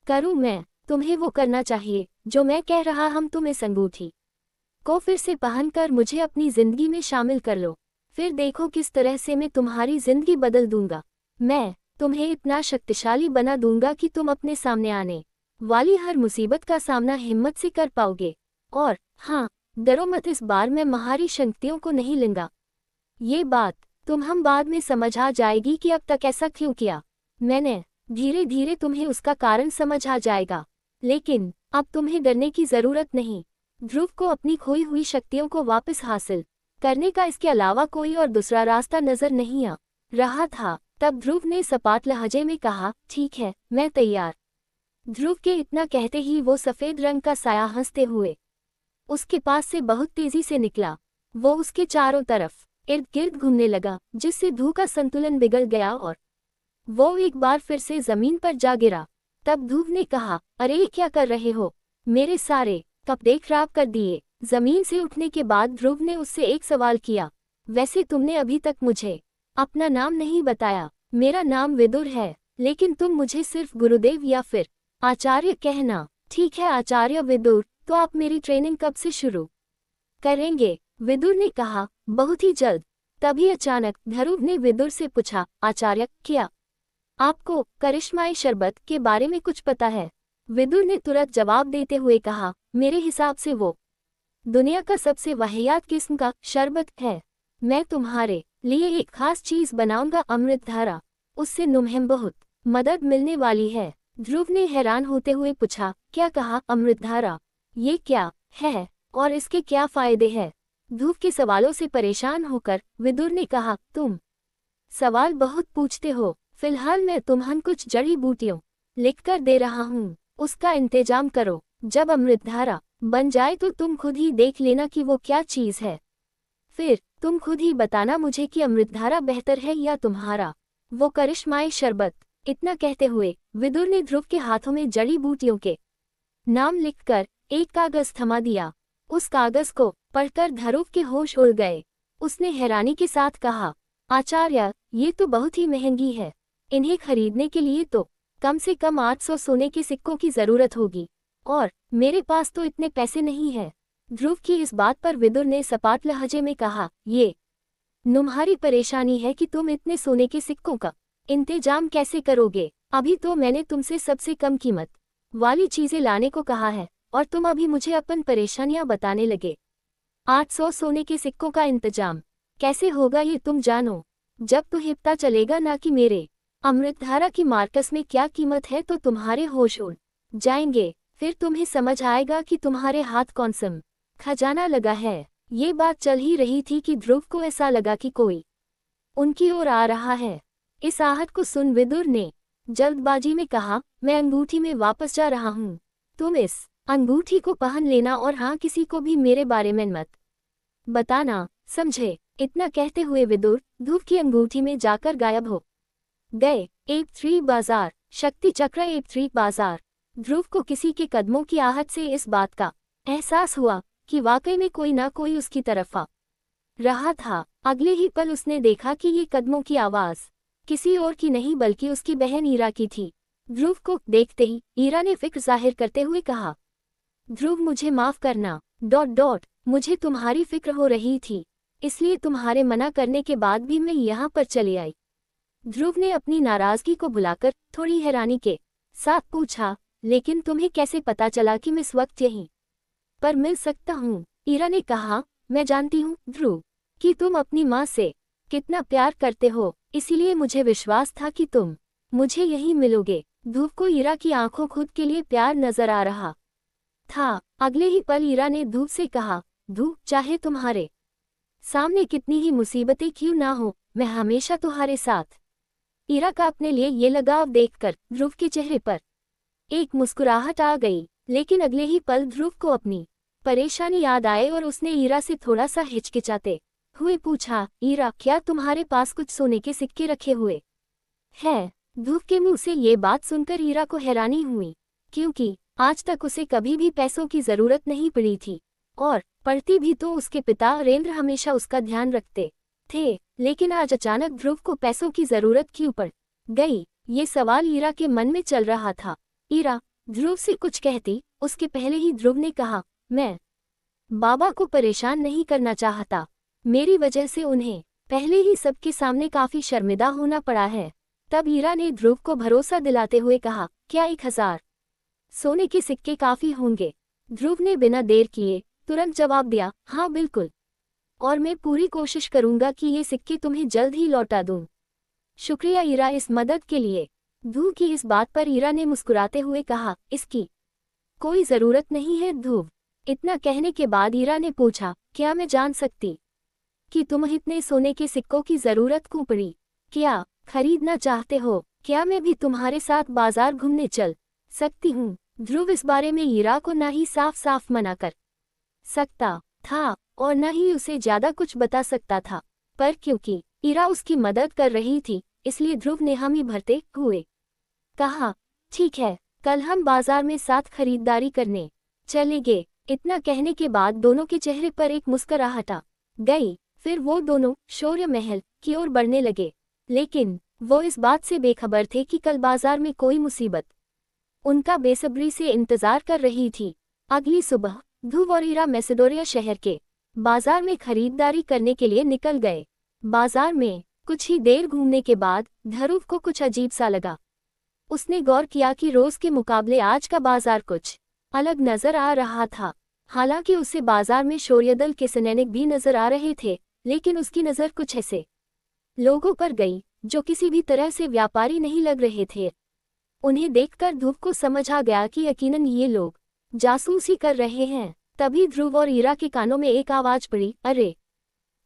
करूं मैं? तुम्हें वो करना चाहिए जो मैं कह रहा। तुम इस अंगूठी को फिर से पहनकर मुझे अपनी जिंदगी में शामिल कर लो, फिर देखो किस तरह से मैं तुम्हारी जिंदगी बदल दूंगा। मैं तुम्हें इतना शक्तिशाली बना दूंगा कि तुम अपने सामने आने वाली हर मुसीबत का सामना हिम्मत से कर पाओगे। और हाँ, डरो मत, इस बार मैं तुम्हारी शक्तियों को नहीं लूंगा। ये बात हम बाद में समझ आ जाएगी कि अब तक ऐसा क्यों किया मैंने। धीरे धीरे तुम्हें उसका कारण समझ आ जाएगा, लेकिन अब तुम्हें डरने की जरूरत नहीं। ध्रुव को अपनी खोई हुई शक्तियों को वापस हासिल करने का इसके अलावा कोई और दूसरा रास्ता नजर नहीं आ रहा था। तब ध्रुव ने सपाट लहजे में कहा, ठीक है, मैं तैयार। ध्रुव के इतना कहते ही वो सफेद रंग का साया हंसते हुए उसके पास से बहुत तेजी से निकला। वो उसके चारों तरफ इर्द गिर्द घूमने लगा, जिससे ध्रुव का संतुलन बिगड़ गया और वो एक बार फिर से जमीन पर जा गिरा। तब ध्रुव ने कहा, अरे क्या कर रहे हो? मेरे सारे कपड़े खराब कर दिए। जमीन से उठने के बाद ध्रुव ने उससे एक सवाल किया, वैसे तुमने अभी तक मुझे अपना नाम नहीं बताया। मेरा नाम विदुर है, लेकिन तुम मुझे सिर्फ गुरुदेव या फिर आचार्य कहना। ठीक है आचार्य विदुर, तो आप मेरी ट्रेनिंग कब से शुरू करेंगे? विदुर ने कहा, बहुत ही जल्द। तभी अचानक ध्रुव ने विदुर से पूछा, आचार्य, क्या आपको करिश्माई शरबत के बारे में कुछ पता है? विदुर ने तुरंत जवाब देते हुए कहा, मेरे हिसाब से वो दुनिया का सबसे वाहियात किस्म का शरबत है। मैं तुम्हारे लिए एक खास चीज बनाऊंगा, अमृत धारा। उससे तुम्हें बहुत मदद मिलने वाली है। ध्रुव ने हैरान होते हुए पूछा, क्या कहा? अमृत धारा? ये क्या है और इसके क्या फायदे हैं? ध्रुव के सवालों से परेशान होकर विदुर ने कहा, तुम सवाल बहुत पूछते हो। फिलहाल मैं तुम्हें कुछ जड़ी बूटियों लिखकर दे रहा हूँ, उसका इंतजाम करो। जब अमृत धारा बन जाए तो तुम खुद ही देख लेना कि वो क्या चीज है। फिर तुम खुद ही बताना मुझे कि अमृत धारा बेहतर है या तुम्हारा वो करिश्माई शरबत। इतना कहते हुए विदुर ने ध्रुव के हाथों में जड़ी बूटियों के नाम लिखकर एक कागज थमा दिया। उस कागज को पढ़कर ध्रुव के होश उड़ गए। उसने हैरानी के साथ कहा, आचार्य, ये तो बहुत ही महंगी है। इन्हें खरीदने के लिए तो कम से कम 800 सोने के सिक्कों की जरूरत होगी, और मेरे पास तो इतने पैसे नहीं है। ध्रुव की इस बात पर विदुर ने सपाट लहजे में कहा, ये तुम्हारी परेशानी है कि तुम इतने सोने के सिक्कों का इंतजाम कैसे करोगे? अभी तो मैंने तुमसे सबसे कम कीमत वाली चीजें लाने को कहा है, और तुम अभी मुझे अपन परेशानियां बताने लगे। 800 सोने के सिक्कों का इंतजाम कैसे होगा ये तुम जानो। जब तुम्हें पता चलेगा ना कि मेरे अमृतधारा की मार्कस में क्या कीमत है तो तुम्हारे होश उड़ जाएंगे। फिर तुम्हें समझ आएगा कि तुम्हारे हाथ कौन सा खजाना लगा है। ये बात चल ही रही थी कि ध्रुव को ऐसा लगा कि कोई उनकी ओर आ रहा है। इस आहट को सुन विदुर ने जल्दबाजी में कहा, मैं अंगूठी में वापस जा रहा हूँ, तुम इस अंगूठी को पहन लेना और हाँ, किसी को भी मेरे बारे में मत बताना, समझे। इतना कहते हुए विदुर ध्रुव की अंगूठी में जाकर गायब हो गए। एप3 बाजार, शक्ति चक्र एप3 बाजार। ध्रुव को किसी के कदमों की आहट से इस बात का एहसास हुआ कि वाकई में कोई ना कोई उसकी तरफ आ रहा था। अगले ही पल उसने देखा कि ये कदमों की आवाज किसी और की नहीं बल्कि उसकी बहन ईरा की थी। ध्रुव को देखते ही ईरा ने फिक्र जाहिर करते हुए कहा, ध्रुव मुझे माफ करना, मुझे तुम्हारी फिक्र हो रही थी, इसलिए तुम्हारे मना करने के बाद भी मैं यहाँ पर चली आई। ध्रुव ने अपनी नाराजगी को भुलाकर थोड़ी हैरानी के साथ पूछा, लेकिन तुम्हें कैसे पता चला कि मैं इस वक्त यहीं पर मिल सकता हूँ? ईरा ने कहा, मैं जानती हूँ ध्रुव कि तुम अपनी माँ से कितना प्यार करते हो, इसीलिए मुझे विश्वास था कि तुम मुझे यहीं मिलोगे। ध्रुव को ईरा की आंखों खुद के लिए प्यार नजर आ रहा था। अगले ही पल ईरा ने ध्रुव से कहा, ध्रुव चाहे तुम्हारे सामने कितनी ही मुसीबतें क्यों ना हो, मैं हमेशा तुम्हारे साथ। ईरा का अपने लिए ये लगाव देखकर ध्रुव के चेहरे पर एक मुस्कुराहट आ गई, लेकिन अगले ही पल ध्रुव को अपनी परेशानी याद आए और उसने ईरा से थोड़ा सा हिचकिचाते हुए पूछा, ईरा क्या तुम्हारे पास कुछ सोने के सिक्के रखे हुए हैं? ध्रुव के मुंह से ये बात सुनकर ईरा को हैरानी हुई, क्योंकि आज तक उसे कभी भी पैसों की जरूरत नहीं पड़ी थी, और पड़ती भी तो उसके पिता अरेंद्र हमेशा उसका ध्यान रखते थे। लेकिन आज अचानक ध्रुव को पैसों की जरूरत क्यों पड़ गई, ये सवाल ईरा के मन में चल रहा था। ईरा ध्रुव से कुछ कहती उसके पहले ही ध्रुव ने कहा, मैं बाबा को परेशान नहीं करना चाहता, मेरी वजह से उन्हें पहले ही सबके सामने काफी शर्मिंदा होना पड़ा है। तब ईरा ने ध्रुव को भरोसा दिलाते हुए कहा, क्या 1000 सोने के सिक्के काफी होंगे? ध्रुव ने बिना देर किए तुरंत जवाब दिया, हाँ बिल्कुल, और मैं पूरी कोशिश करूंगा कि ये सिक्के तुम्हें जल्द ही लौटा दूं। शुक्रिया ईरा इस मदद के लिए। ध्रुव की इस बात पर ईरा ने मुस्कुराते हुए कहा, इसकी कोई जरूरत नहीं है ध्रुव। इतना कहने के बाद ईरा ने पूछा, क्या मैं जान सकती कि तुम्हें इतने सोने के सिक्कों की जरूरत क्यों पड़ी? क्या खरीदना चाहते हो? क्या मैं भी तुम्हारे साथ बाजार घूमने चल सकती हूँ? ध्रुव इस बारे में ईरा को न ही साफ साफ मना कर सकता था और न ही उसे ज्यादा कुछ बता सकता था, पर क्योंकि ईरा उसकी मदद कर रही थी, इसलिए ध्रुव ने हामी भरते हुए कहा, ठीक है, कल हम बाजार में साथ खरीदारी करने चलेंगे। इतना कहने के बाद दोनों के चेहरे पर एक मुस्कुराहट आ गई। फिर वो दोनों शौर्य महल की ओर बढ़ने लगे, लेकिन वो इस बात से बेखबर थे कि कल बाजार में कोई मुसीबत उनका बेसब्री से इंतजार कर रही थी। अगली सुबह ध्रुव और ईरा मैसेडोरिया शहर के बाजार में खरीदारी करने के लिए निकल गए। बाजार में कुछ ही देर घूमने के बाद ध्रुव को कुछ अजीब सा लगा। उसने गौर किया कि रोज के मुकाबले आज का बाजार कुछ अलग नजर आ रहा था। हालांकि उसे बाजार में शौर्यदल के सैनिक भी नजर आ रहे थे, लेकिन उसकी नजर कुछ ऐसे लोगों पर गई जो किसी भी तरह से व्यापारी नहीं लग रहे थे। उन्हें देखकर ध्रुव को समझ आ गया कि यकीनन ये लोग जासूसी कर रहे हैं। तभी ध्रुव और ईरा के कानों में एक आवाज पड़ी, अरे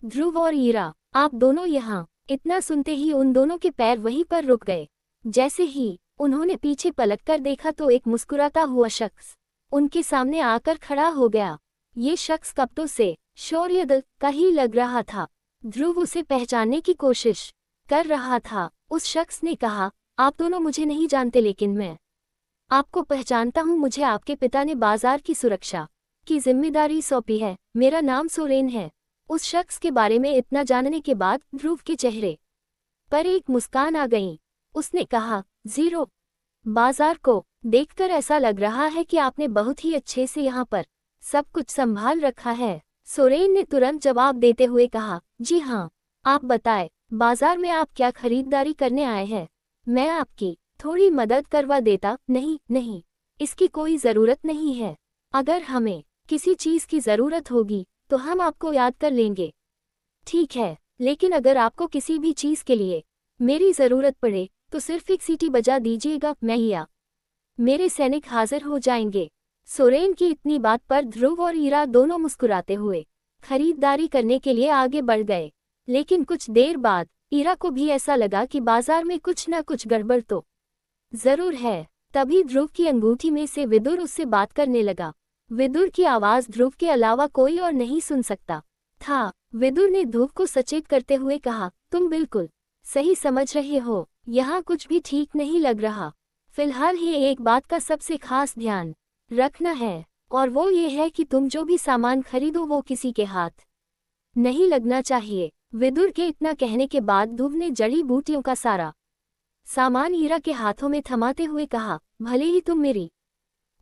ध्रुव और ईरा, आप दोनों यहाँ। इतना सुनते ही उन दोनों के पैर वहीं पर रुक गए। जैसे ही उन्होंने पीछे पलटकर देखा तो एक मुस्कुराता हुआ शख्स उनके सामने आकर खड़ा हो गया। ये शख्स कपटों से शौर्यदल का ही लग रहा था। ध्रुव उसे पहचानने की कोशिश कर रहा था। उस शख्स ने कहा, आप दोनों मुझे नहीं जानते, लेकिन मैं आपको पहचानता हूँ। मुझे आपके पिता ने बाजार की सुरक्षा की जिम्मेदारी सौंपी है। मेरा नाम सोरेन है। उस शख्स के बारे में इतना जानने के बाद ध्रुव के चेहरे पर एक मुस्कान आ गई। उसने कहा, जीरो बाजार को देखकर ऐसा लग रहा है कि आपने बहुत ही अच्छे से यहाँ पर सब कुछ संभाल रखा है। सोरेन ने तुरंत जवाब देते हुए कहा, जी हाँ, आप बताएं, बाजार में आप क्या खरीदारी करने आए हैं? मैं आपकी थोड़ी मदद करवा देता। नहीं, इसकी कोई ज़रूरत नहीं है। अगर हमें किसी चीज़ की ज़रूरत होगी तो हम आपको याद कर लेंगे। ठीक है, लेकिन अगर आपको किसी भी चीज़ के लिए मेरी ज़रूरत पड़े तो सिर्फ एक सीटी बजा दीजिएगा, मैं या मेरे सैनिक हाजिर हो जाएंगे। सोरेन की इतनी बात पर ध्रुव और ईरा दोनों मुस्कुराते हुए खरीदारी करने के लिए आगे बढ़ गए। लेकिन कुछ देर बाद ईरा को भी ऐसा लगा कि बाजार में कुछ न कुछ गड़बड़ तो जरूर है। तभी ध्रुव की अंगूठी में से विदुर उससे बात करने लगा। विदुर की आवाज ध्रुव के अलावा कोई और नहीं सुन सकता था। विदुर ने ध्रुव को सचेत करते हुए कहा, तुम बिल्कुल सही समझ रहे हो, यहाँ कुछ भी ठीक नहीं लग रहा। फिलहाल ही एक बात का सबसे खास ध्यान रखना है, और वो ये है कि तुम जो भी सामान खरीदो वो किसी के हाथ नहीं लगना चाहिए। विदुर के इतना कहने के बाद ध्रुव ने जड़ी बूटियों का सारा सामान ईरा के हाथों में थमाते हुए कहा, भले ही तुम मेरी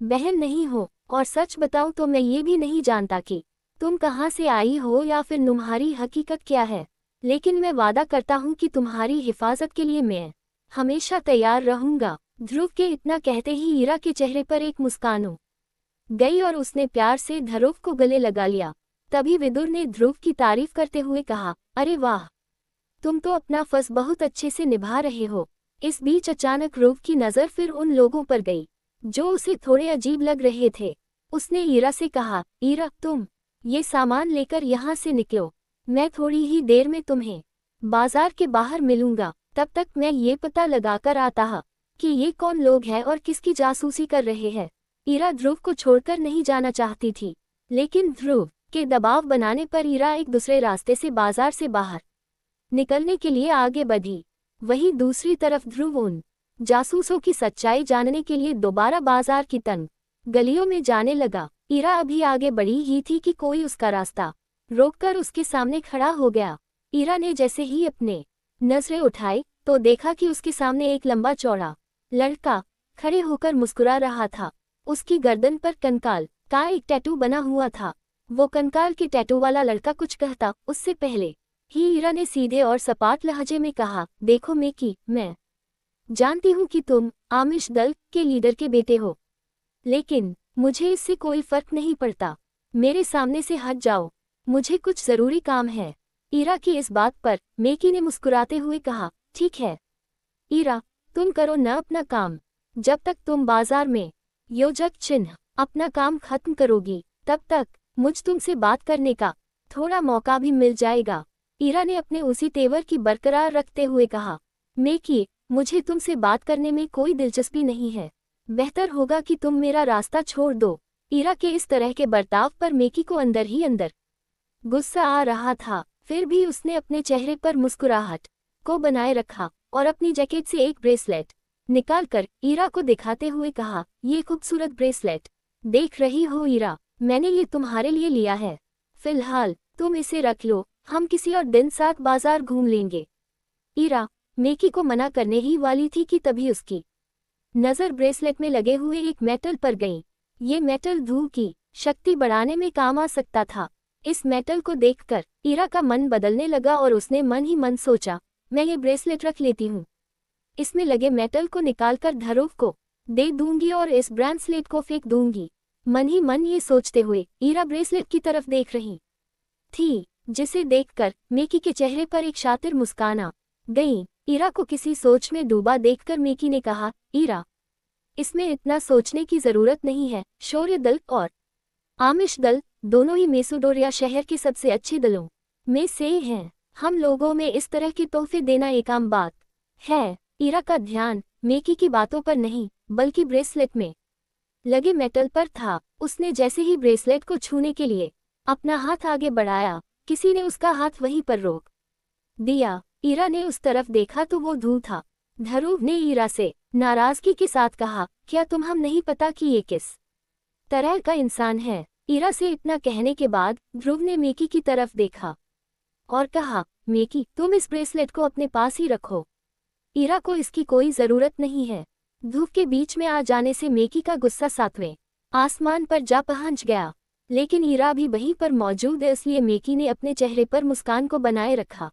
बहन नहीं हो, और सच बताऊं तो मैं ये भी नहीं जानता कि तुम कहाँ से आई हो या फिर तुम्हारी हकीकत क्या है, लेकिन मैं वादा करता हूँ कि तुम्हारी हिफाजत के लिए मैं हमेशा तैयार रहूंगा। ध्रुव के इतना कहते ही ईरा के चेहरे पर एक मुस्कान हो गई और उसने प्यार से ध्रुव को गले लगा लिया। तभी विदुर ने ध्रुव की तारीफ करते हुए कहा, अरे वाह, तुम तो अपना फर्ज बहुत अच्छे से निभा रहे हो। इस बीच अचानक ध्रुव की नज़र फिर उन लोगों पर गई जो उसे थोड़े अजीब लग रहे थे। उसने ईरा से कहा, ईरा, तुम ये सामान लेकर यहाँ से निकलो, मैं थोड़ी ही देर में तुम्हें बाजार के बाहर मिलूंगा। तब तक मैं ये पता लगाकर आता कि ये कौन लोग हैं और किसकी जासूसी कर रहे हैं। ईरा ध्रुव को छोड़कर नहीं जाना चाहती थी, लेकिन ध्रुव के दबाव बनाने पर ईरा एक दूसरे रास्ते से बाजार से बाहर निकलने के लिए आगे बढ़ी। वहीं दूसरी तरफ ध्रुव उन जासूसों की सच्चाई जानने के लिए दोबारा बाजार की तंग गलियों में जाने लगा। ईरा अभी आगे बढ़ी ही थी कि कोई उसका रास्ता रोककर उसके सामने खड़ा हो गया। ईरा ने जैसे ही अपने नजरें उठाई तो देखा कि उसके सामने एक लंबा चौड़ा लड़का खड़े होकर मुस्कुरा रहा था। उसकी गर्दन पर कंकाल का एक टैटू बना हुआ था। वो कंकाल के टैटू वाला लड़का कुछ कहता उससे पहले ही ईरा ने सीधे और सपाट लहजे में कहा, देखो मेकी, मैं जानती हूँ कि तुम आमिश दल के लीडर के बेटे हो, लेकिन मुझे इससे कोई फर्क नहीं पड़ता। मेरे सामने से हट जाओ, मुझे कुछ जरूरी काम है। ईरा की इस बात पर मेकी ने मुस्कुराते हुए कहा, ठीक है ईरा, तुम करो न अपना काम। जब तक तुम बाजार में योजक चिन्ह अपना काम खत्म करोगी, तब तक मुझ तुमसे बात करने का थोड़ा मौका भी मिल जाएगा। ईरा ने अपने उसी तेवर की बरकरार रखते हुए कहा, मेकी, मुझे तुमसे बात करने में कोई दिलचस्पी नहीं है। बेहतर होगा कि तुम मेरा रास्ता छोड़ दो। ईरा के इस तरह के बर्ताव पर मेकी को अंदर ही अंदर गुस्सा आ रहा था, फिर भी उसने अपने चेहरे पर मुस्कुराहट को बनाए रखा और अपनी जैकेट से एक ब्रेसलेट निकालकर ईरा को दिखाते हुए कहा, ये खूबसूरत ब्रेसलेट देख रही हो ईरा, मैंने ये तुम्हारे लिए लिया है। फिलहाल तुम इसे रख लो, हम किसी और दिन साथ बाजार घूम लेंगे। ईरा मेकी को मना करने ही वाली थी कि तभी उसकी नज़र ब्रेसलेट में लगे हुए एक मेटल पर गई। ये मेटल ध्रुव की शक्ति बढ़ाने में काम आ सकता था। इस मेटल को देखकर ईरा का मन बदलने लगा और उसने मन ही मन सोचा, मैं ये ब्रेसलेट रख लेती हूँ। इसमें लगे मेटल को निकालकर ध्रुव को दे दूंगी और इस ब्रेसलेट को फेंक दूंगी। मन ही मन ये सोचते हुए ईरा ब्रेसलेट की तरफ देख रही थी, जिसे देखकर मेकी के चेहरे पर एक शातिर मुस्कान आ गई। ईरा को किसी सोच में डूबा देखकर मेकी ने कहा, ईरा, इसमें इतना सोचने की जरूरत नहीं है। शौर्य दल और आमिश दल दोनों ही मेसोडोरिया शहर के सबसे अच्छे दलों में से हैं। हम लोगों में इस तरह के तोहफे देना एक आम बात है। ईरा का ध्यान मेकी की बातों पर नहीं बल्कि ब्रेसलेट में लगे मेटल पर था। उसने जैसे ही ब्रेसलेट को छूने के लिए अपना हाथ आगे बढ़ाया, किसी ने उसका हाथ वहीं पर रोक दिया। ईरा ने उस तरफ देखा तो वो ध्रुव था। ध्रुव ने ईरा से नाराजगी के साथ कहा, क्या तुम्हें नहीं पता कि ये किस तरह का इंसान है? ईरा से इतना कहने के बाद ध्रुव ने मेकी की तरफ देखा और कहा, मेकी, तुम इस ब्रेसलेट को अपने पास ही रखो। ईरा को इसकी कोई जरूरत नहीं है। ध्रुव के बीच में आ जाने से मेकी का गुस्सा सातवें आसमान पर जा पहुंच गया, लेकिन ईरा भी वहीं पर मौजूद है, इसलिए मेकी ने अपने चेहरे पर मुस्कान को बनाए रखा।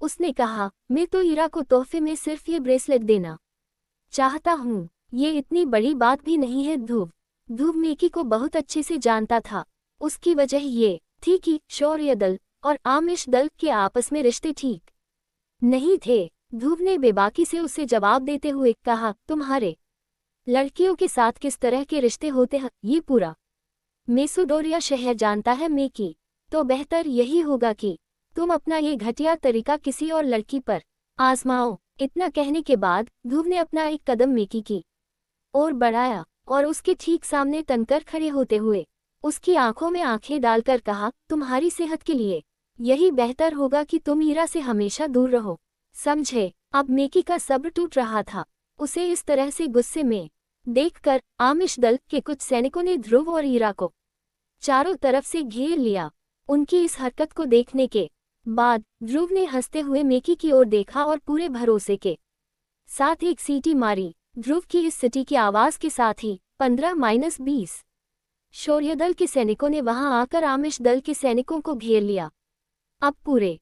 उसने कहा, मैं तो ईरा को तोहफे में सिर्फ ये ब्रेसलेट देना चाहता हूँ, ये इतनी बड़ी बात भी नहीं है। ध्रुव मेकी को बहुत अच्छे से जानता था। उसकी वजह ये थी कि शौर्य दल और आमिश दल के आपस में रिश्ते ठीक नहीं थे। ध्रुव ने बेबाकी से उसे जवाब देते हुए कहा, तुम्हारे लड़कियों के साथ किस तरह के रिश्ते होते हैं ये पूरा मेसोडोरिया शहर जानता है मेकी। तो बेहतर यही होगा कि तुम अपना ये घटिया तरीका किसी और लड़की पर आजमाओ। इतना कहने के बाद ध्रुव ने अपना एक कदम मेकी की ओर बढ़ाया और उसके ठीक सामने तनकर खड़े होते हुए उसकी आंखों में आंखें डालकर कहा, तुम्हारी सेहत के लिए यही बेहतर होगा कि तुम ईरा से हमेशा दूर रहो, समझे। अब मेकी का सब्र टूट रहा था। उसे इस तरह से गुस्से में देखकर आमिश दल के कुछ सैनिकों ने ध्रुव और ईरा को चारों तरफ से घेर लिया। उनकी इस हरकत को देखने के बाद ध्रुव ने हंसते हुए मेकी की ओर देखा और पूरे भरोसे के साथ एक सीटी मारी। ध्रुव की इस सीटी की आवाज के साथ ही 15-20 शौर्यदल के सैनिकों ने वहां आकर आमिश दल के सैनिकों को घेर लिया। अब पूरे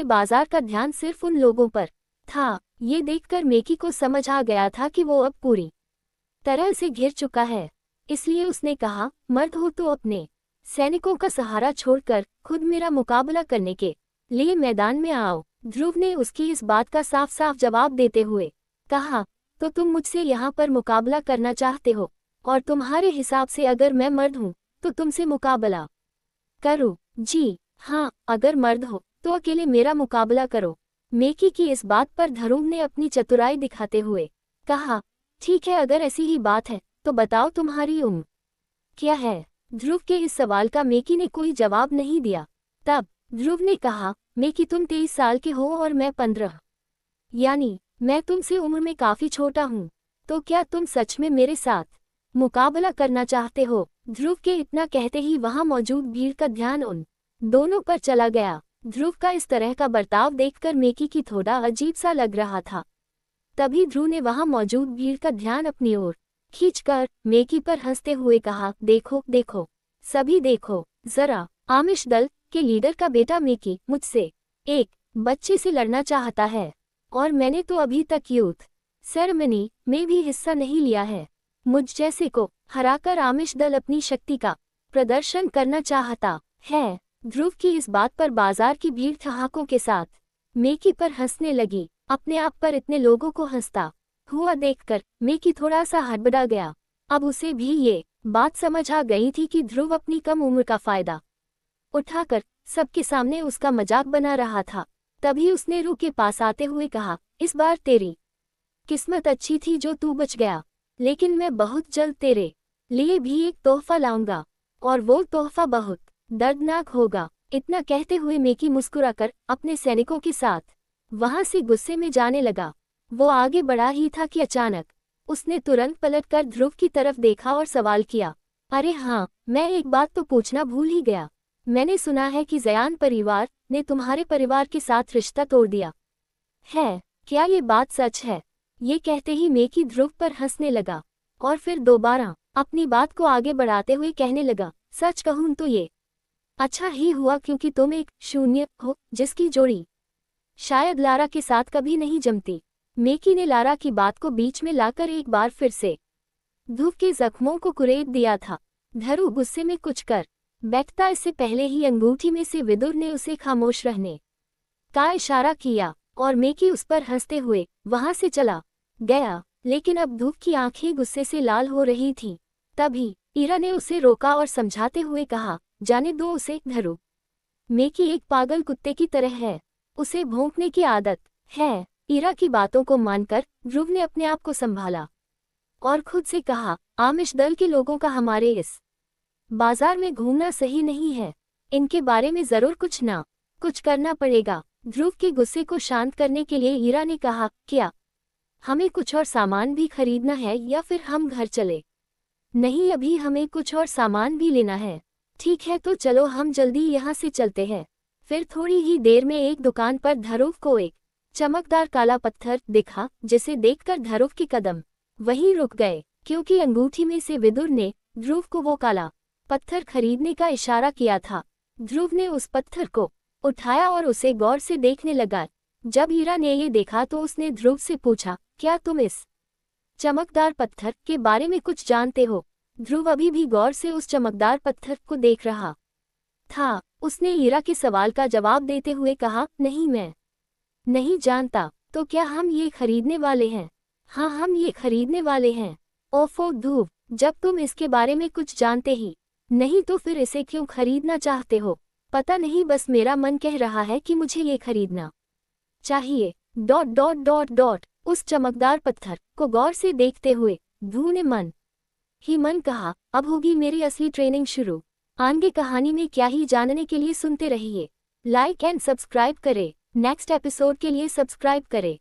बाजार का ध्यान सिर्फ उन लोगों पर था। ये देखकर मेकी को समझ आ गया था कि वो अब पूरी तरह से घिर चुका है। इसलिए उसने कहा, मर्द हो तो अपने सैनिकों का सहारा छोड़कर खुद मेरा मुकाबला करने के लिए मैदान में आओ। ध्रुव ने उसकी इस बात का साफ साफ जवाब देते हुए कहा, तो तुम मुझसे यहाँ पर मुकाबला करना चाहते हो, और तुम्हारे हिसाब से अगर मैं मर्द हूँ तो तुमसे मुकाबला करूँ? जी हाँ, अगर मर्द हो तो अकेले मेरा मुकाबला करो। मेकी की इस बात पर ध्रुव ने अपनी चतुराई दिखाते हुए कहा, ठीक है, अगर ऐसी ही बात है तो बताओ तुम्हारी उम्र क्या है। ध्रुव के इस सवाल का मेकी ने कोई जवाब नहीं दिया। तब ध्रुव ने कहा, मेकी तुम 23 साल के हो और मैं 15, यानी मैं तुमसे उम्र में काफी छोटा हूँ। तो क्या तुम सच में मेरे साथ मुकाबला करना चाहते हो? ध्रुव के इतना कहते ही वहां मौजूद भीड़ का ध्यान उन दोनों पर चला गया। ध्रुव का इस तरह का बर्ताव देखकर मेकी की थोड़ा अजीब सा लग रहा था। तभी ध्रुव ने वहां मौजूद भीड़ का ध्यान अपनी ओर खींचकर मेकी पर हंसते हुए कहा, देखो देखो, सभी देखो जरा, आमिश दल के लीडर का बेटा मेकी मुझसे एक बच्चे से लड़ना चाहता है, और मैंने तो अभी तक यूथ सेरेमनी में भी हिस्सा नहीं लिया है। मुझ जैसे को हराकर आमिश दल अपनी शक्ति का प्रदर्शन करना चाहता है। ध्रुव की इस बात पर बाजार की भीड़ ठहाकों के साथ मेकी पर हंसने लगी। अपने आप पर इतने लोगों को हंसता हुआ देखकर मेकी थोड़ा सा हड़बड़ा गया। अब उसे भी ये बात समझ आ गई थी कि ध्रुव अपनी कम उम्र का फायदा उठाकर सबके सामने उसका मजाक बना रहा था। तभी उसने रू के पास आते हुए कहा, इस बार तेरी किस्मत अच्छी थी जो तू बच गया, लेकिन मैं बहुत जल्द तेरे लिए भी एक तोहफा लाऊंगा, और वो तोहफा बहुत दर्दनाक होगा। इतना कहते हुए मेकी मुस्कुराकर अपने सैनिकों के साथ वहां से गुस्से में जाने लगा। वो आगे बढ़ा ही था कि अचानक उसने तुरंत पलटकर ध्रुव की तरफ देखा और सवाल किया, अरे हाँ, मैं एक बात तो पूछना भूल ही गया। मैंने सुना है कि जयान परिवार ने तुम्हारे परिवार के साथ रिश्ता तोड़ दिया है, क्या ये बात सच है? ये कहते ही मेकी ध्रुव पर हंसने लगा और फिर दोबारा अपनी बात को आगे बढ़ाते हुए कहने लगा, सच कहूं तो ये अच्छा ही हुआ, क्योंकि तुम एक शून्य हो जिसकी जोड़ी शायद लारा के साथ कभी नहीं जमती। मेकी ने लारा की बात को बीच में लाकर एक बार फिर से ध्रुव के जख्मों को कुरेद दिया था। ध्रुव गुस्से में कुछ कर बैठता, इससे पहले ही अंगूठी में से विदुर ने उसे खामोश रहने का इशारा किया और मेकी उस पर हंसते हुए वहां से चला गया। लेकिन अब ध्रुव की आंखें गुस्से से लाल हो रही थीं। तभी ईरा ने उसे रोका और समझाते हुए कहा, जाने दो उसे। ध्रुव मेकी एक पागल कुत्ते की तरह है, उसे भौंकने की आदत है। ईरा की बातों को मानकर ध्रुव ने अपने आप को संभाला और खुद से कहा, आमिश दल के लोगों का हमारे इस बाजार में घूमना सही नहीं है, इनके बारे में जरूर कुछ करना पड़ेगा। ध्रुव के गुस्से को शांत करने के लिए ईरा ने कहा, क्या हमें कुछ और सामान भी खरीदना है या फिर हम घर चले? नहीं, अभी हमें कुछ और सामान भी लेना है। ठीक है, तो चलो हम जल्दी यहाँ से चलते हैं। फिर थोड़ी ही देर में एक दुकान पर ध्रुव को एक चमकदार काला पत्थर दिखा, जिसे देखकर ध्रुव के कदम वहीं रुक गए, क्योंकि अंगूठी में से विदुर ने ध्रुव को वो काला पत्थर खरीदने का इशारा किया था। ध्रुव ने उस पत्थर को उठाया और उसे गौर से देखने लगा। जब ईरा ने ये देखा तो उसने ध्रुव से पूछा, क्या तुम इस चमकदार पत्थर के बारे में कुछ जानते हो? ध्रुव अभी भी गौर से उस चमकदार पत्थर को देख रहा था। उसने ईरा के सवाल का जवाब देते हुए कहा, नहीं, मैं नहीं जानता। तो क्या हम ये खरीदने वाले हैं? हाँ, हम ये खरीदने वाले हैं। ओफो ध्रुव, जब तुम इसके बारे में कुछ जानते ही नहीं तो फिर इसे क्यों खरीदना चाहते हो? पता नहीं, बस मेरा मन कह रहा है कि मुझे ये खरीदना चाहिए। उस चमकदार पत्थर को गौर से देखते हुए ध्रुव ने मन ही मन कहा, अब होगी मेरी असली ट्रेनिंग शुरू। आगे कहानी में क्या ही जानने के लिए सुनते रहिए। लाइक एंड सब्सक्राइब करें। नेक्स्ट एपिसोड के लिए सब्सक्राइब करें।